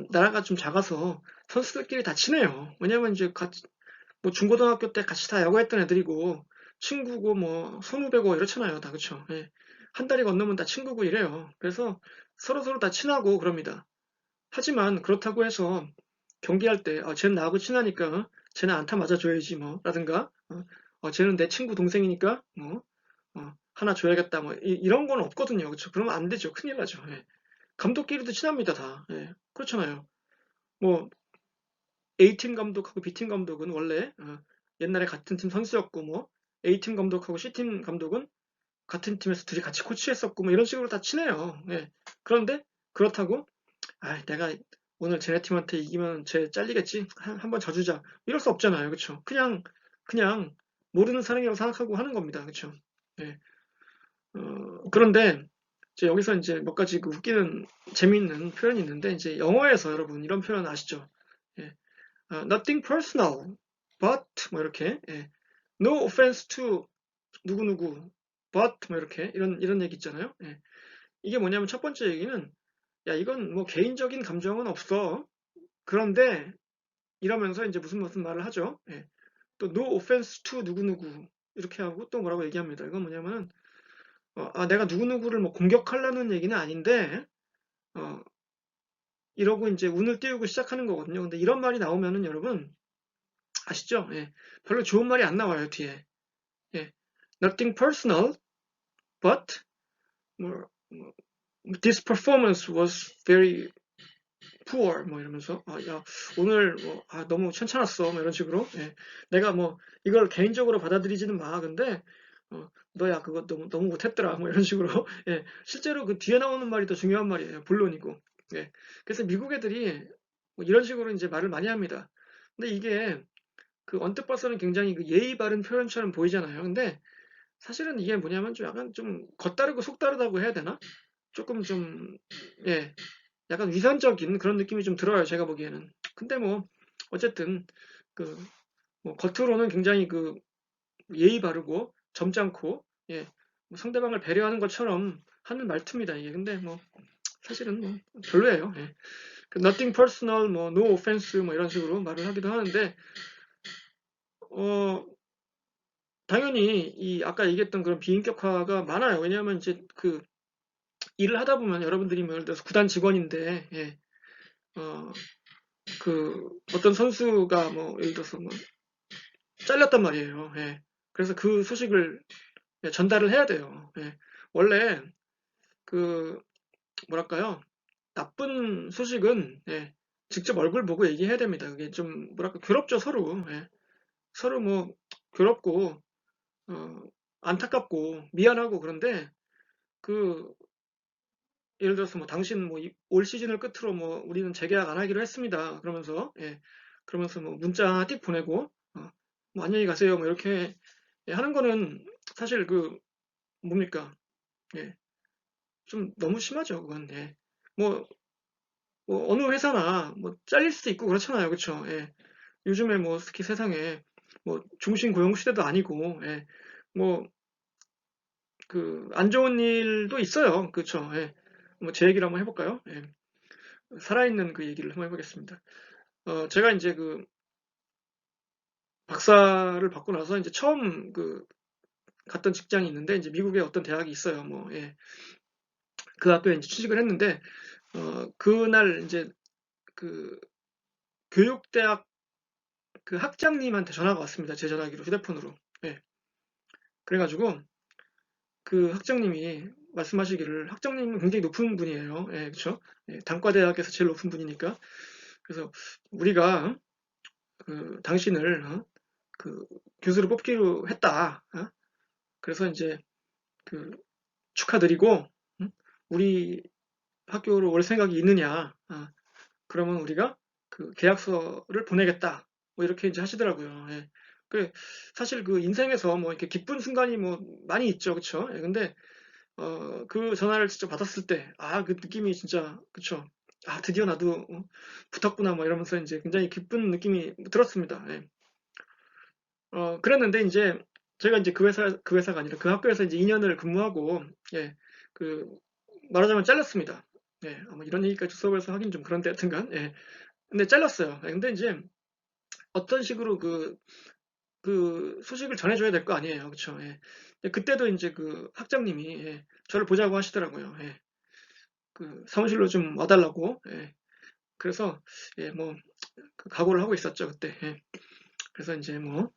나라가 좀 작아서 선수들끼리 다 친해요. 왜냐면 이제 같이 뭐 중고등학교 때 같이 다 야구했던 애들이고 친구고 뭐 선후배고 이렇잖아요. 다 그쵸? 예. 한 달이 건너면 다 친구고 이래요. 그래서 서로 다 친하고 그럽니다. 하지만 그렇다고 해서 경기할 때 쟤는 나하고 친하니까 쟤는 안타 맞아줘야지 뭐 라든가 쟤는 내 친구 동생이니까 뭐 하나 줘야겠다 뭐 이런 건 없거든요. 그쵸? 그러면 안 되죠. 큰일 나죠. 예. 감독끼리도 친합니다 다. 예. 그렇잖아요. 뭐 A팀 감독하고 B팀 감독은 원래 옛날에 같은 팀 선수였고 뭐 A팀 감독하고 C팀 감독은 같은 팀에서 둘이 같이 코치했었고 뭐 이런 식으로 다 친해요. 예. 그런데 그렇다고 내가 오늘 쟤네 팀한테 이기면 쟤 잘리겠지. 한번 져주자. 이럴 수 없잖아요. 그쵸? 그냥 모르는 사람이라고 생각하고 하는 겁니다. 그쵸? 예. 그런데 이제 여기서 이제 몇 가지 웃기는 재미있는 표현이 있는데 이제 영어에서 여러분 이런 표현 아시죠? 예. nothing personal, but 뭐 이렇게 no offense to 누구누구, but 뭐 이렇게 이런 얘기 있잖아요. 이게 뭐냐면 첫 번째 얘기는 야 이건 뭐 개인적인 감정은 없어. 그런데 이러면서 이제 무슨 말을 하죠. 또 no offense to 누구누구 이렇게 하고 또 뭐라고 얘기합니다. 이건 뭐냐면은 내가 누구누구를 뭐 공격하려는 얘기는 아닌데 어, 이러고 이제 운을 띄우고 시작하는 거거든요. 근데 이런 말이 나오면은 여러분 아시죠? 별로 좋은 말이 안 나와요 뒤에. 예, nothing personal, but 뭐, this performance was very poor 뭐 이러면서 야 오늘 뭐 너무 천찮았어 뭐 이런 식으로 내가 뭐 이걸 개인적으로 받아들이지는 마 근데 너야 그거 너무 못했더라 뭐 이런 식으로 실제로 그 뒤에 나오는 말이 더 중요한 말이에요 본론이고 그래서 미국 애들이 뭐 이런 식으로 이제 말을 많이 합니다. 근데 이게 그 언뜻 봐서는 굉장히 그 예의 바른 표현처럼 보이잖아요. 근데 사실은 이게 뭐냐면 좀 약간 좀 겉다르고 속다르다고 해야 되나? 조금 좀, 예, 약간 위선적인 그런 느낌이 좀 들어요, 제가 보기에는. 근데 뭐, 어쨌든, 그, 뭐, 겉으로는 굉장히 예의 바르고, 점잖고, 뭐 상대방을 배려하는 것처럼 하는 말투입니다, 이게. 근데 뭐, 사실은 뭐, 별로예요. 그 nothing personal, 뭐, no offense, 뭐, 이런 식으로 말을 하기도 하는데, 어, 당연히 아까 얘기했던 그런 비인격화가 많아요. 왜냐하면 이제 일을 하다 보면 여러분들이 뭐 예를 들어서 구단 직원인데 어, 어떤 선수가 뭐 예를 들어서 뭐 잘렸단 말이에요. 그래서 그 소식을 전달을 해야 돼요. 원래 그 뭐랄까요? 나쁜 소식은 직접 얼굴 보고 얘기해야 됩니다. 그게 좀 뭐랄까 괴롭죠 서로. 서로 뭐 괴롭고 어, 안타깝고 미안하고 그런데 그 예를 들어서 뭐 당신 뭐 올 시즌을 끝으로 뭐 우리는 재계약 안 하기로 했습니다. 그러면서 그러면서 뭐 문자 띡 보내고 뭐 안녕히 가세요 뭐 이렇게 하는 거는 사실 그 뭡니까? 예, 좀 너무 심하죠, 그건. 예. 뭐, 뭐 어느 회사나 뭐 잘릴 수도 있고 그렇잖아요, 그렇죠? 예. 요즘에 뭐 특히 세상에 뭐 종신 고용 시대도 아니고, 뭐 그 안 좋은 일도 있어요, 그렇죠? 예. 뭐 제 얘기를 한번 해볼까요? 예. 살아있는 그 얘기를 한번 해보겠습니다. 제가 이제 그 박사를 받고 나서 이제 처음 그 갔던 직장이 있는데 이제 미국에 어떤 대학이 있어요. 뭐, 그 학교에 이제 취직을 했는데 그날 이제 그 교육대학 그 학장님한테 전화가 왔습니다. 제 전화기로 휴대폰으로. 예. 그래가지고 그 학장님이 말씀하시기를 학장님은 굉장히 높은 분이에요. 예, 그렇죠? 예, 단과대학에서 제일 높은 분이니까. 그래서 우리가 그 당신을 그 교수로 뽑기로 했다. 그래서 이제 그 축하드리고 우리 학교로 올 생각이 있느냐? 그러면 우리가 그 계약서를 보내겠다. 뭐 이렇게 이제 하시더라고요. 예. 그 사실 그 인생에서 뭐 이렇게 기쁜 순간이 뭐 많이 있죠, 그렇죠? 예, 근데 그 전화를 직접 받았을 때, 그 느낌이 진짜, 그쵸? 드디어 나도 붙었구나, 뭐 이러면서 이제 굉장히 기쁜 느낌이 들었습니다. 예. 그랬는데 이제 제가 이제 그 회사가 아니라 그 학교에서 이제 2년을 근무하고, 예, 그 말하자면 잘렸습니다. 예, 뭐 이런 얘기까지 수업에서 하긴 좀 그런데 하여튼간, 예. 근데 잘렸어요. 예, 근데 이제 어떤 식으로 그 소식을 전해줘야 될 거 아니에요. 그쵸? 예. 그때도 이제 그 학장님이 저를 보자고 하시더라고요. 예. 그 사무실로 좀 와달라고. 예. 그래서 뭐 그 각오를 하고 있었죠 그때. 예. 그래서 이제 뭐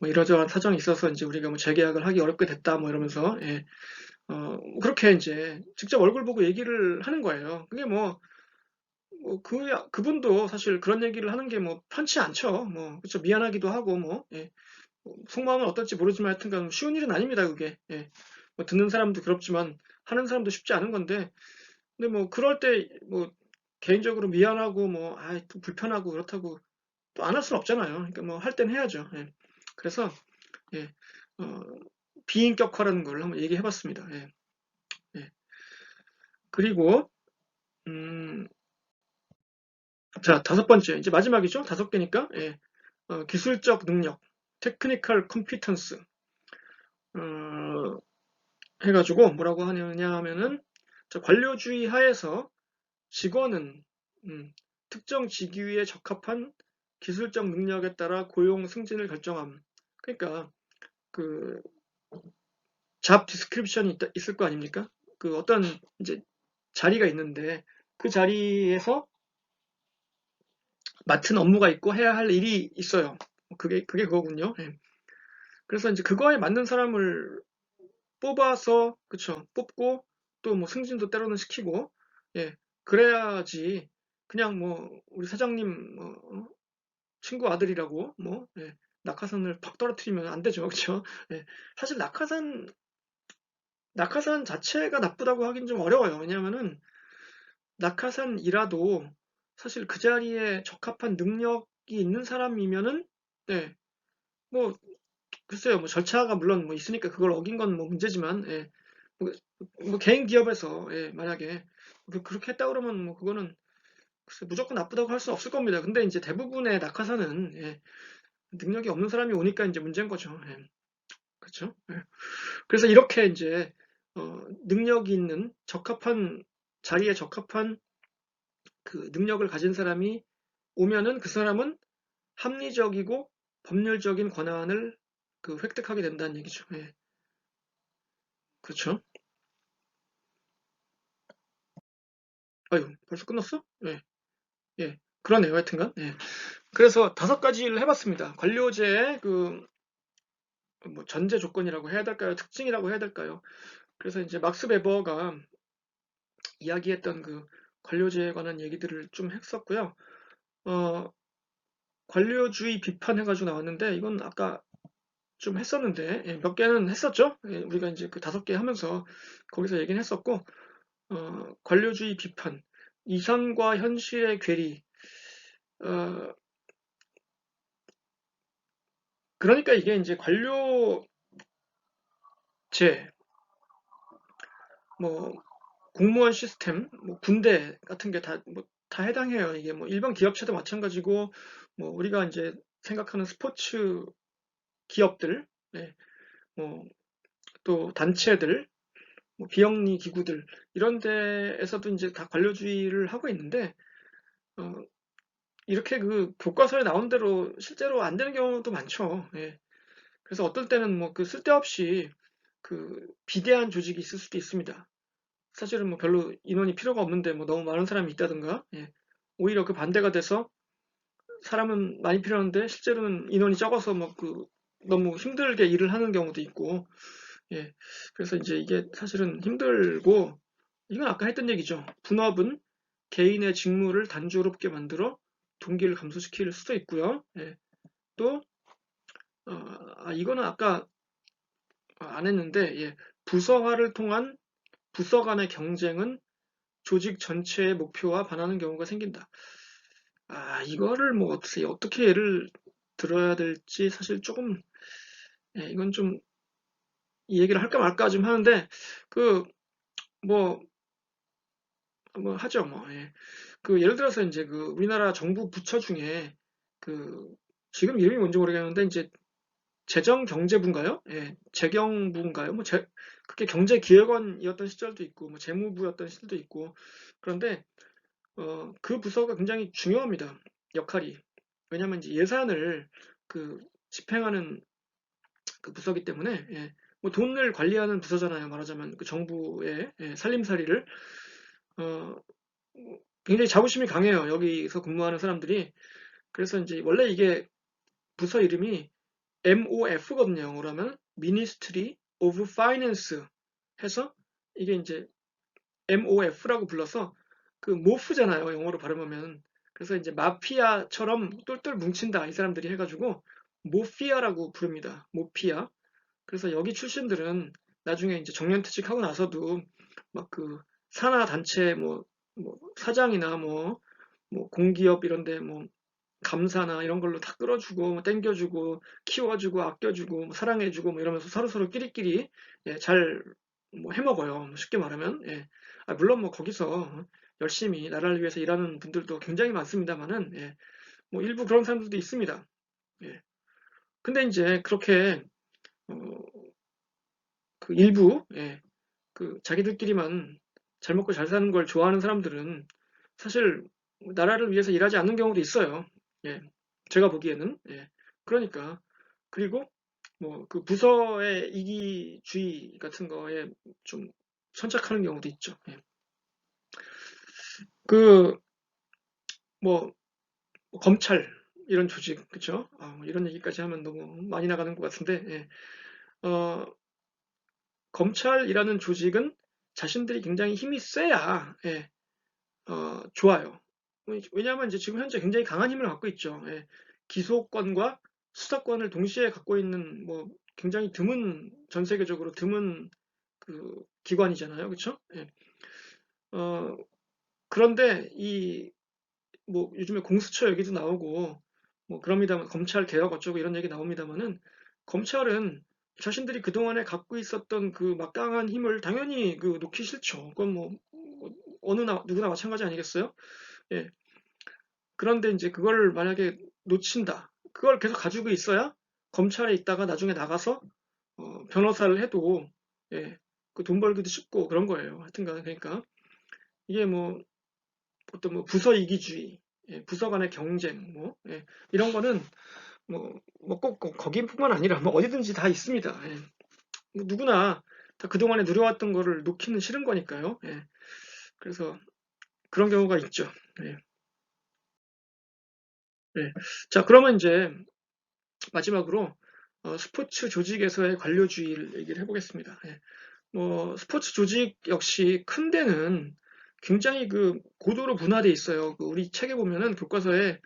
이러저러한 사정이 있어서 이제 우리가 뭐 재계약을 하기 어렵게 됐다 뭐 이러면서 그렇게 이제 직접 얼굴 보고 얘기를 하는 거예요. 그게 그분도 사실 그런 얘기를 하는 게 뭐 편치 않죠. 뭐 그쵸 미안하기도 하고 뭐 속마음은 어떨지 모르지만 하여튼간 쉬운 일은 아닙니다 그게. 예. 뭐 듣는 사람도 괴롭지만 하는 사람도 쉽지 않은 건데 근데 뭐 그럴 때 뭐 개인적으로 미안하고 또 불편하고 그렇다고 또 안 할 수는 없잖아요. 그러니까 뭐 할 땐 해야죠. 예. 그래서 예, 어, 비인격화라는 걸 한번 얘기해 봤습니다. 예, 예. 그리고 음, 자, 다섯 번째 이제 마지막이죠. 다섯 개니까 기술적 능력, 테크니컬 컴피턴스 해가지고 뭐라고 하느냐 하면은 관료주의 하에서 직원은 특정 직위에 적합한 기술적 능력에 따라 고용 승진을 결정함. 그러니까 그 잡 디스크립션이 있을 거 아닙니까? 그 어떤 이제 자리가 있는데 그 자리에서 맡은 업무가 있고 해야 할 일이 있어요. 그게 그거군요. 예. 그래서 이제 그거에 맞는 사람을 뽑아서 그쵸 뽑고 또 뭐 승진도 때로는 시키고 그래야지 그냥 뭐 우리 사장님 친구 아들이라고 낙하산을 팍 떨어뜨리면 안 되죠, 그렇죠? 예. 사실 낙하산 자체가 나쁘다고 하긴 좀 어려워요. 왜냐하면은 낙하산이라도 사실 그 자리에 적합한 능력이 있는 사람이면은 네, 뭐 글쎄요, 뭐 절차가 물론 뭐 있으니까 그걸 어긴 건 뭐 문제지만 뭐, 뭐 개인 기업에서 만약에 그렇게 했다 그러면 뭐 그거는 글쎄 무조건 나쁘다고 할 수는 없을 겁니다. 근데 이제 대부분의 낙하산은 능력이 없는 사람이 오니까 이제 문제인 거죠. 그렇죠? 그래서 이렇게 이제 능력이 있는 적합한 자리에 적합한 그 능력을 가진 사람이 오면은 그 사람은 합리적이고 법률적인 권한을 그 획득하게 된다는 얘기죠. 예. 그렇죠. 아유, 벌써 끝났어? 예, 예. 그러네요, 하여튼간. 예. 그래서 다섯 가지를 해봤습니다. 관료제의 뭐 전제 조건이라고 해야 될까요? 특징이라고 해야 될까요? 그래서 이제 막스 베버가 이야기했던 그 관료제에 관한 얘기들을 좀 했었고요. 어, 관료주의 비판해가지고 나왔는데 이건 아까 좀 했었는데 몇 개는 했었죠. 우리가 이제 그 다섯 개 하면서 거기서 얘기는 했었고 관료주의 비판, 이상과 현실의 괴리. 어, 그러니까 이게 이제 관료제, 뭐 공무원 시스템, 뭐 군대 같은 게 다 해당해요. 이게 뭐 일반 기업체도 마찬가지고, 뭐 우리가 이제 생각하는 스포츠 기업들, 네, 뭐또 단체들, 뭐 비영리 기구들 이런 데에서도 이제 다 관료주의를 하고 있는데, 어, 이렇게 그 교과서에 나온 대로 실제로 안 되는 경우도 많죠. 예. 그래서 어떨 때는 뭐 그 쓸데없이 그 비대한 조직이 있을 수도 있습니다. 사실은 뭐 별로 인원이 필요가 없는데 뭐 너무 많은 사람이 있다든가, 예. 오히려 그 반대가 돼서 사람은 많이 필요한데 실제로는 인원이 적어서 뭐 그 너무 힘들게 일을 하는 경우도 있고, 예. 그래서 이제 이게 사실은 힘들고, 이건 아까 했던 얘기죠. 분업은 개인의 직무를 단조롭게 만들어 동기를 감소시킬 수도 있고요. 예. 또, 이거는 아까 안 했는데, 예. 부서화를 통한 부서 간의 경쟁은 조직 전체의 목표와 반하는 경우가 생긴다. 이거를 뭐 어떻게 예를 들어야 될지 사실 조금, 예, 이건 좀 이 얘기를 할까 말까 좀 하는데, 그, 뭐, 하죠, 뭐, 예. 그, 예를 들어서 이제 그 우리나라 정부 부처 중에 그, 지금 이름이 뭔지 모르겠는데, 이제 재정경제부인가요? 예, 재경부인가요? 그게 경제기획원이었던 시절도 있고, 뭐 재무부였던 시절도 있고, 그런데, 그 부서가 굉장히 중요합니다. 역할이. 왜냐면 이제 예산을 그 집행하는 그 부서기 때문에, 예, 뭐 돈을 관리하는 부서잖아요. 말하자면 그 정부의, 예, 살림살이를 어, 굉장히 자부심이 강해요. 여기서 근무하는 사람들이. 그래서 이제 원래 이게 부서 이름이 MOF거든요. 영어로 하면 Ministry of Finance 해서 이게 이제 MOF라고 불러서 그 모프잖아요. 영어로 발음하면. 그래서 이제 마피아처럼 똘똘 뭉친다. 이 사람들이 해가지고 모피아라고 부릅니다. 모피아. 그래서 여기 출신들은 나중에 이제 정년퇴직하고 나서도 막 그 산하 단체 뭐 사장이나 뭐 공기업 이런데 뭐 감사나 이런 걸로 다 끌어주고 뭐 땡겨주고 키워주고 아껴주고 뭐 사랑해주고 뭐 이러면서 서로서로 끼리끼리, 예, 잘 뭐 해먹어요. 뭐 쉽게 말하면, 예. 물론 뭐 거기서 열심히 나라를 위해서 일하는 분들도 굉장히 많습니다만은, 예, 뭐 일부 그런 사람들도 있습니다. 예. 근데 이제 그렇게 어, 그 일부, 예, 그 자기들끼리만 잘 먹고 잘 사는 걸 좋아하는 사람들은 사실 나라를 위해서 일하지 않는 경우도 있어요. 예, 제가 보기에는. 예. 그러니까 그리고 뭐 그 부서의 이기주의 같은 거에 좀 선착하는 경우도 있죠. 예. 그 뭐 검찰 이런 조직, 그쵸? 뭐 이런 얘기까지 하면 너무 많이 나가는 것 같은데, 예. 어, 검찰이라는 조직은 자신들이 굉장히 힘이 세야, 예, 좋아요. 왜냐하면 이제 지금 현재 굉장히 강한 힘을 갖고 있죠. 예. 기소권과 수사권을 동시에 갖고 있는 뭐 굉장히 드문, 전 세계적으로 드문 그 기관이잖아요. 그렇죠? 예. 어, 그런데 이 뭐 요즘에 공수처 얘기도 나오고 뭐 그럽니다만 검찰 개혁 어쩌고 이런 얘기 나옵니다만은 검찰은 자신들이 그동안에 갖고 있었던 그 막강한 힘을 당연히 그 놓기 싫죠. 그건 뭐 어느 누구나 마찬가지 아니겠어요? 예. 그런데 이제 그걸 만약에 놓친다. 그걸 계속 가지고 있어야 검찰에 있다가 나중에 나가서 변호사를 해도, 예, 그 돈 벌기도 쉽고 그런 거예요. 하여튼간 그러니까 이게 뭐 어떤 뭐 부서 이기주의, 예, 부서 간의 경쟁, 뭐, 예, 이런 거는 꼭 거기뿐만 아니라 뭐 어디든지 다 있습니다. 예. 뭐 누구나 다 그동안에 누려왔던 거를 놓기는 싫은 거니까요. 예. 그래서 그런 경우가 있죠. 예. 예. 자, 그러면 이제 마지막으로 스포츠 조직에서의 관료주의를 얘기를 해보겠습니다. 예. 뭐 스포츠 조직 역시 큰 데는 굉장히 그 고도로 분화돼 있어요. 그 우리 책에 보면은 교과서에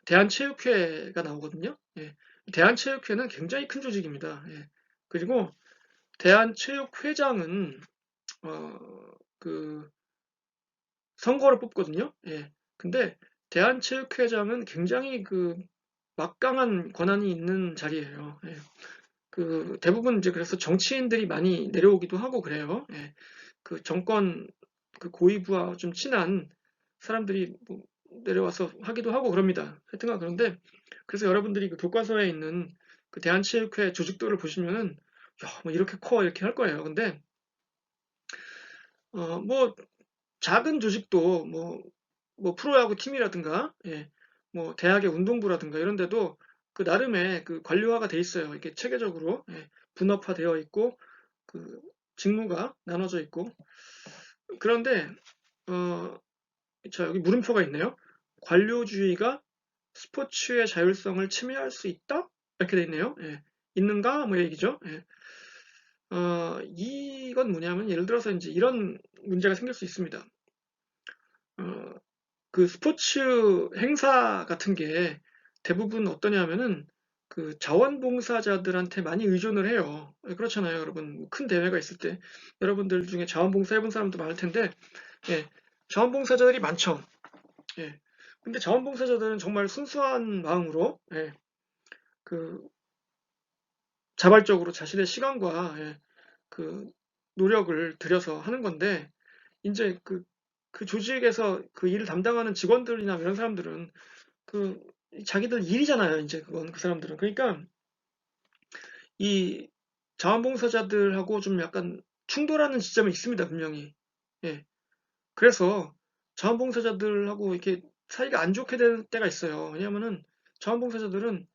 대한체육회가 나오거든요. 예. 대한체육회는 굉장히 큰 조직입니다. 예. 그리고 대한체육회장은 그 선거를 뽑거든요. 예. 근데 대한체육회장은 굉장히 그 막강한 권한이 있는 자리예요. 예. 그 대부분 이제 그래서 정치인들이 많이 내려오기도 하고 그래요. 예. 그 정권 그 고위부와 좀 친한 사람들이 뭐 내려와서 하기도 하고 그럽니다. 하여튼간 그런데 그래서 여러분들이 그 교과서에 있는 그 대한체육회 조직도를 보시면은 야, 뭐 이렇게 커 이렇게 할 거예요. 근데 뭐 작은 조직도 뭐 프로야구 팀이라든가 예, 뭐 대학의 운동부라든가 이런 데도 그 나름의 그 관료화가 돼 있어요. 이렇게 체계적으로 예, 분업화되어 있고 그 직무가 나눠져 있고 그런데 어, 자 여기 물음표가 있네요. 관료주의가 스포츠의 자율성을 침해할 수 있다? 이렇게 돼 있네요. 예. 있는가? 뭐 얘기죠. 예. 이건 뭐냐면 예를 들어서 이제 이런 문제가 생길 수 있습니다. 어, 그 스포츠 행사 같은 게 대부분 어떠냐면은 그 자원봉사자들한테 많이 의존을 해요. 예, 그렇잖아요, 여러분. 큰 대회가 있을 때 여러분들 중에 자원봉사 해본 사람도 많을 텐데, 예, 자원봉사자들이 많죠. 예. 근데 자원봉사자들은 정말 순수한 마음으로, 예, 그 자발적으로 자신의 시간과 예, 그 노력을 들여서 하는 건데, 이제 그 조직에서 그 일을 담당하는 직원들이나 이런 사람들은 그 자기들 일이잖아요. 이제 그건 그 사람들은. 그러니까 이 자원봉사자들하고 좀 약간 충돌하는 지점이 있습니다. 분명히. 예. 그래서 자원봉사자들하고 이렇게 사이가 안 좋게 될 때가 있어요. 왜냐면은 자원봉사자들은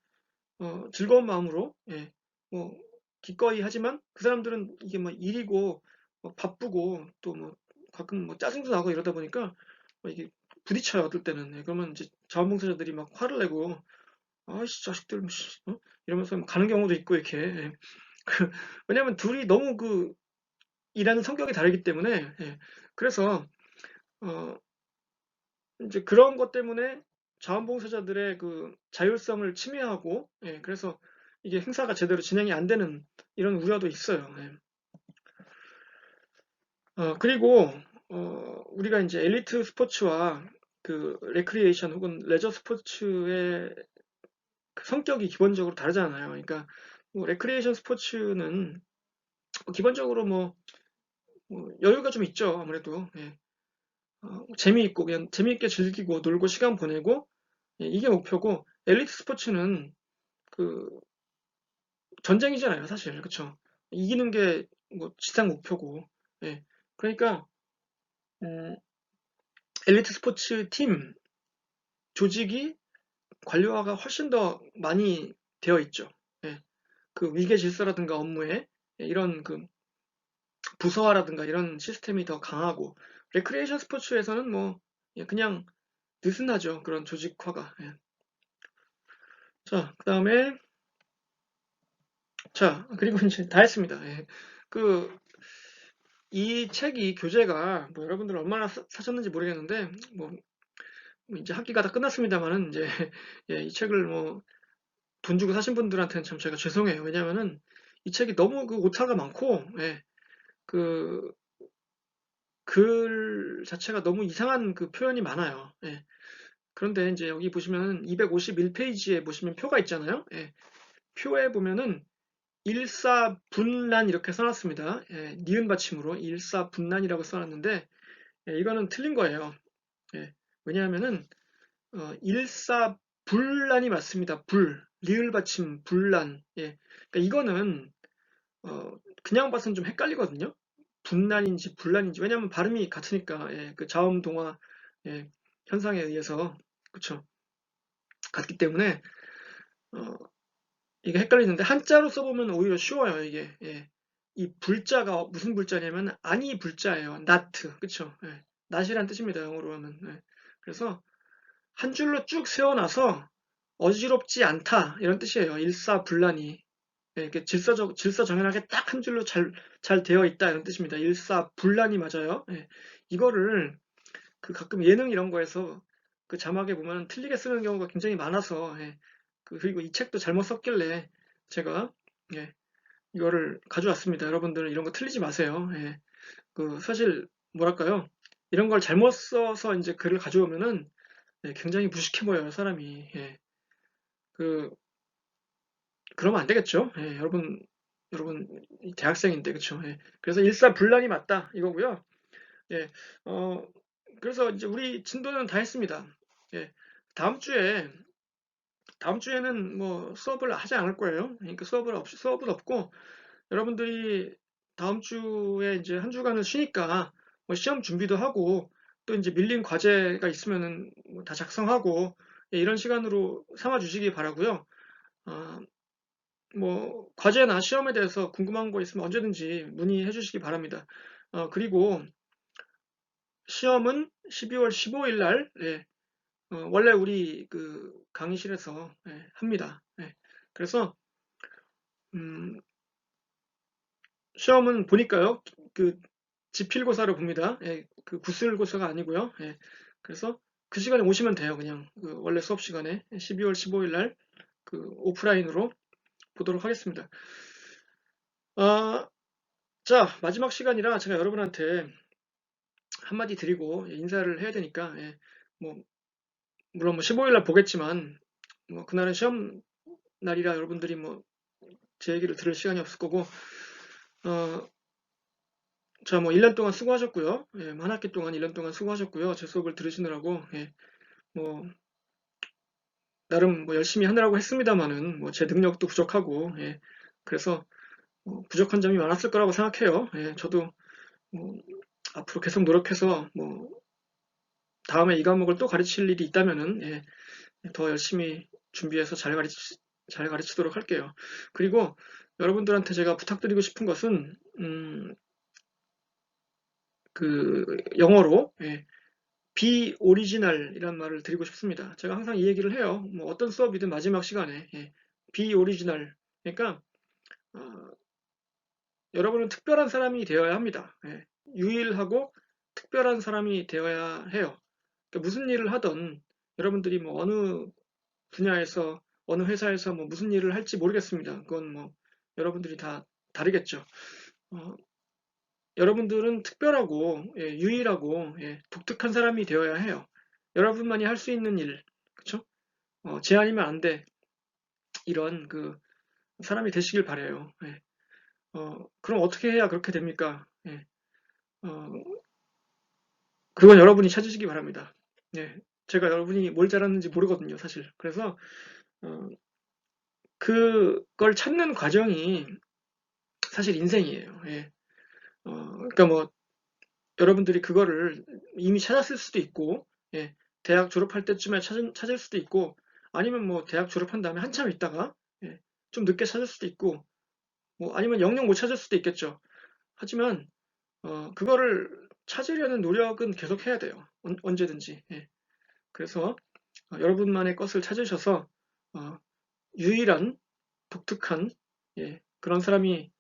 즐거운 마음으로 예. 뭐 기꺼이 하지만 그 사람들은 이게 뭐 일이고 뭐 바쁘고 또 뭐 가끔 뭐 짜증도 나고 이러다 보니까 뭐 이게 부딪혀요. 어떨 때는. 예. 그러면 이제 자원봉사자들이 막 화를 내고 아이씨 자식들 뭐, 이러면서 막 가는 경우도 있고 이렇게 예. 왜냐면 둘이 너무 그 일하는 성격이 다르기 때문에 예. 그래서 어 이제 그런 것 때문에 자원봉사자들의 그 자율성을 침해하고 예. 그래서 이게 행사가 제대로 진행이 안 되는 이런 우려도 있어요. 예. 그리고 우리가 이제 엘리트 스포츠와 그 레크리에이션 혹은 레저 스포츠의 그 성격이 기본적으로 다르잖아요. 그러니까 뭐 레크리에이션 스포츠는 기본적으로 뭐 여유가 좀 있죠. 아무래도 예. 재미있고 그냥 재미있게 즐기고 놀고 시간 보내고 예, 이게 목표고 엘리트 스포츠는 그 전쟁이잖아요. 사실 그쵸? 이기는 게 뭐 지상 목표고 예. 그러니까 음, 엘리트 스포츠 팀 조직이 관료화가 훨씬 더 많이 되어 있죠. 예. 그 위계 질서라든가 업무에 예, 이런 그 부서화라든가 이런 시스템이 더 강하고 레크리에이션 스포츠에서는 뭐 예, 그냥 느슨하죠. 그런 조직화가. 예. 자, 그다음에 자, 그리고 이제 다 했습니다. 예. 그 이 책이 교재가 뭐 여러분들 얼마나 사셨는지 모르겠는데 뭐 이제 학기가 다 끝났습니다만은 이제 예, 이 책을 뭐 돈 주고 사신 분들한테는 참 제가 죄송해요. 왜냐면은 이 책이 너무 그 오타가 많고 예, 그 글 자체가 너무 이상한 그 표현이 많아요. 예. 그런데 이제 여기 보시면 251페이지에 보시면 표가 있잖아요. 예. 표에 보면은 일사분란 이렇게 써놨습니다. 예, 니은 받침으로 일사분란이라고 써놨는데 예, 이거는 틀린 거예요. 예, 왜냐하면은 일사불란이 맞습니다. 리을 받침 불란. 예, 그러니까 이거는 그냥 봐서는 좀 헷갈리거든요. 분란인지 불란인지 왜냐하면 발음이 같으니까 예, 그 자음동화 예, 현상에 의해서 그쵸 같기 때문에 어, 이게 헷갈리는데 한자로 써보면 오히려 쉬워요 이게 예. 이 불자가 무슨 불자냐면 아니 불자예요. not 그쵸 예. not이란 뜻입니다 영어로 하면 예. 그래서 한 줄로 쭉 세워놔서 어지럽지 않다 이런 뜻이에요. 일사불란이 예, 이렇게 질서정연하게 딱 한 줄로 잘 되어 있다 이런 뜻입니다. 일사불란이 맞아요. 예. 이거를 그 가끔 예능 이런 거에서 그 자막에 보면 틀리게 쓰는 경우가 굉장히 많아서 예. 그리고 이 책도 잘못 썼길래 제가 예, 이거를 가져왔습니다. 여러분들 이런 거 틀리지 마세요. 예. 사실 뭐랄까요? 이런 걸 잘못 써서 이제 글을 가져오면은 굉장히 무식해 보여요, 사람이. 예. 그 그러면 안 되겠죠? 예, 여러분 대학생인데 그쵸? 예. 그래서 일사불란이 맞다 이거고요. 예. 어 그래서 이제 우리 진도는 다 했습니다. 예. 다음 주에 다음 주에는 뭐 수업을 하지 않을 거예요. 그러니까 수업은 없고 여러분들이 다음 주에 이제 한 주간을 쉬니까 뭐 시험 준비도 하고 또 이제 밀린 과제가 있으면은 뭐다 작성하고 이런 시간으로 삼아 주시기 바라고요. 어, 뭐 과제나 시험에 대해서 궁금한 거 있으면 언제든지 문의해 주시기 바랍니다. 그리고 시험은 12월 15일 날 예, 원래 우리 그 강의실에서 합니다. 예. 그래서 음, 시험은 보니까요. 그 지필고사로 봅니다. 예, 그 구술고사가 아니고요. 예, 그래서 그 시간에 오시면 돼요. 그냥 그 원래 수업 시간에 12월 15일 날 그 오프라인으로 보도록 하겠습니다. 아, 자, 마지막 시간이라 제가 여러분한테 한마디 드리고 인사를 해야 되니까 뭐 물론 뭐 15일 날 보겠지만 뭐 그날은 시험 날이라 여러분들이 뭐 제 얘기를 들을 시간이 없을 거고 어, 자, 뭐 1년 동안 수고하셨고요. 예, 한 학기 동안 1년 동안 수고하셨고요. 제 수업을 들으시느라고 뭐 나름 뭐 열심히 하느라고 했습니다만은 뭐 제 능력도 부족하고 그래서 뭐 부족한 점이 많았을 거라고 생각해요. 저도 뭐 앞으로 계속 노력해서 뭐 다음에 이 과목을 또 가르칠 일이 있다면은 더 열심히 준비해서 잘 가르치도록 할게요. 그리고 여러분들한테 제가 부탁드리고 싶은 것은 그 영어로 비 오리지널이란 말을 드리고 싶습니다. 제가 항상 이 얘기를 해요. 뭐 어떤 수업이든 마지막 시간에 비 오리지널. 그러니까 어, 여러분은 특별한 사람이 되어야 합니다. 유일하고 특별한 사람이 되어야 해요. 그러니까 무슨 일을 하든 여러분들이 뭐 어느 분야에서 어느 회사에서 뭐 무슨 일을 할지 모르겠습니다. 그건 뭐 여러분들이 다 다르겠죠. 어, 여러분들은 특별하고 유일하고 독특한 사람이 되어야 해요. 여러분만이 할 수 있는 일, 그렇죠? 제 아니면 안 돼. 이런 그 사람이 되시길 바래요. 그럼 어떻게 해야 그렇게 됩니까? 어, 그건 여러분이 찾으시기 바랍니다. 제가 여러분이 뭘 잘하는지 모르거든요, 사실. 그래서 어, 그걸 찾는 과정이 사실 인생이에요. 그러니까 뭐 여러분들이 그거를 이미 찾았을 수도 있고, 대학 졸업할 때쯤에 찾을 수도 있고, 아니면 뭐 대학 졸업한 다음에 한참 있다가 좀 늦게 찾을 수도 있고, 뭐 아니면 영영 못 찾을 수도 있겠죠. 하지만 그거를 찾으려는 노력은 계속 해야 돼요. 언제든지. 그래서 여러분만의 것을 찾으셔서 어, 유일한 독특한 그런 사람이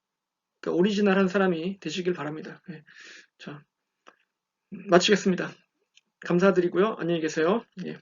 그러니까 오리지널한 사람이 되시길 바랍니다. 자, 마치겠습니다. 감사드리고요. 안녕히 계세요. 예.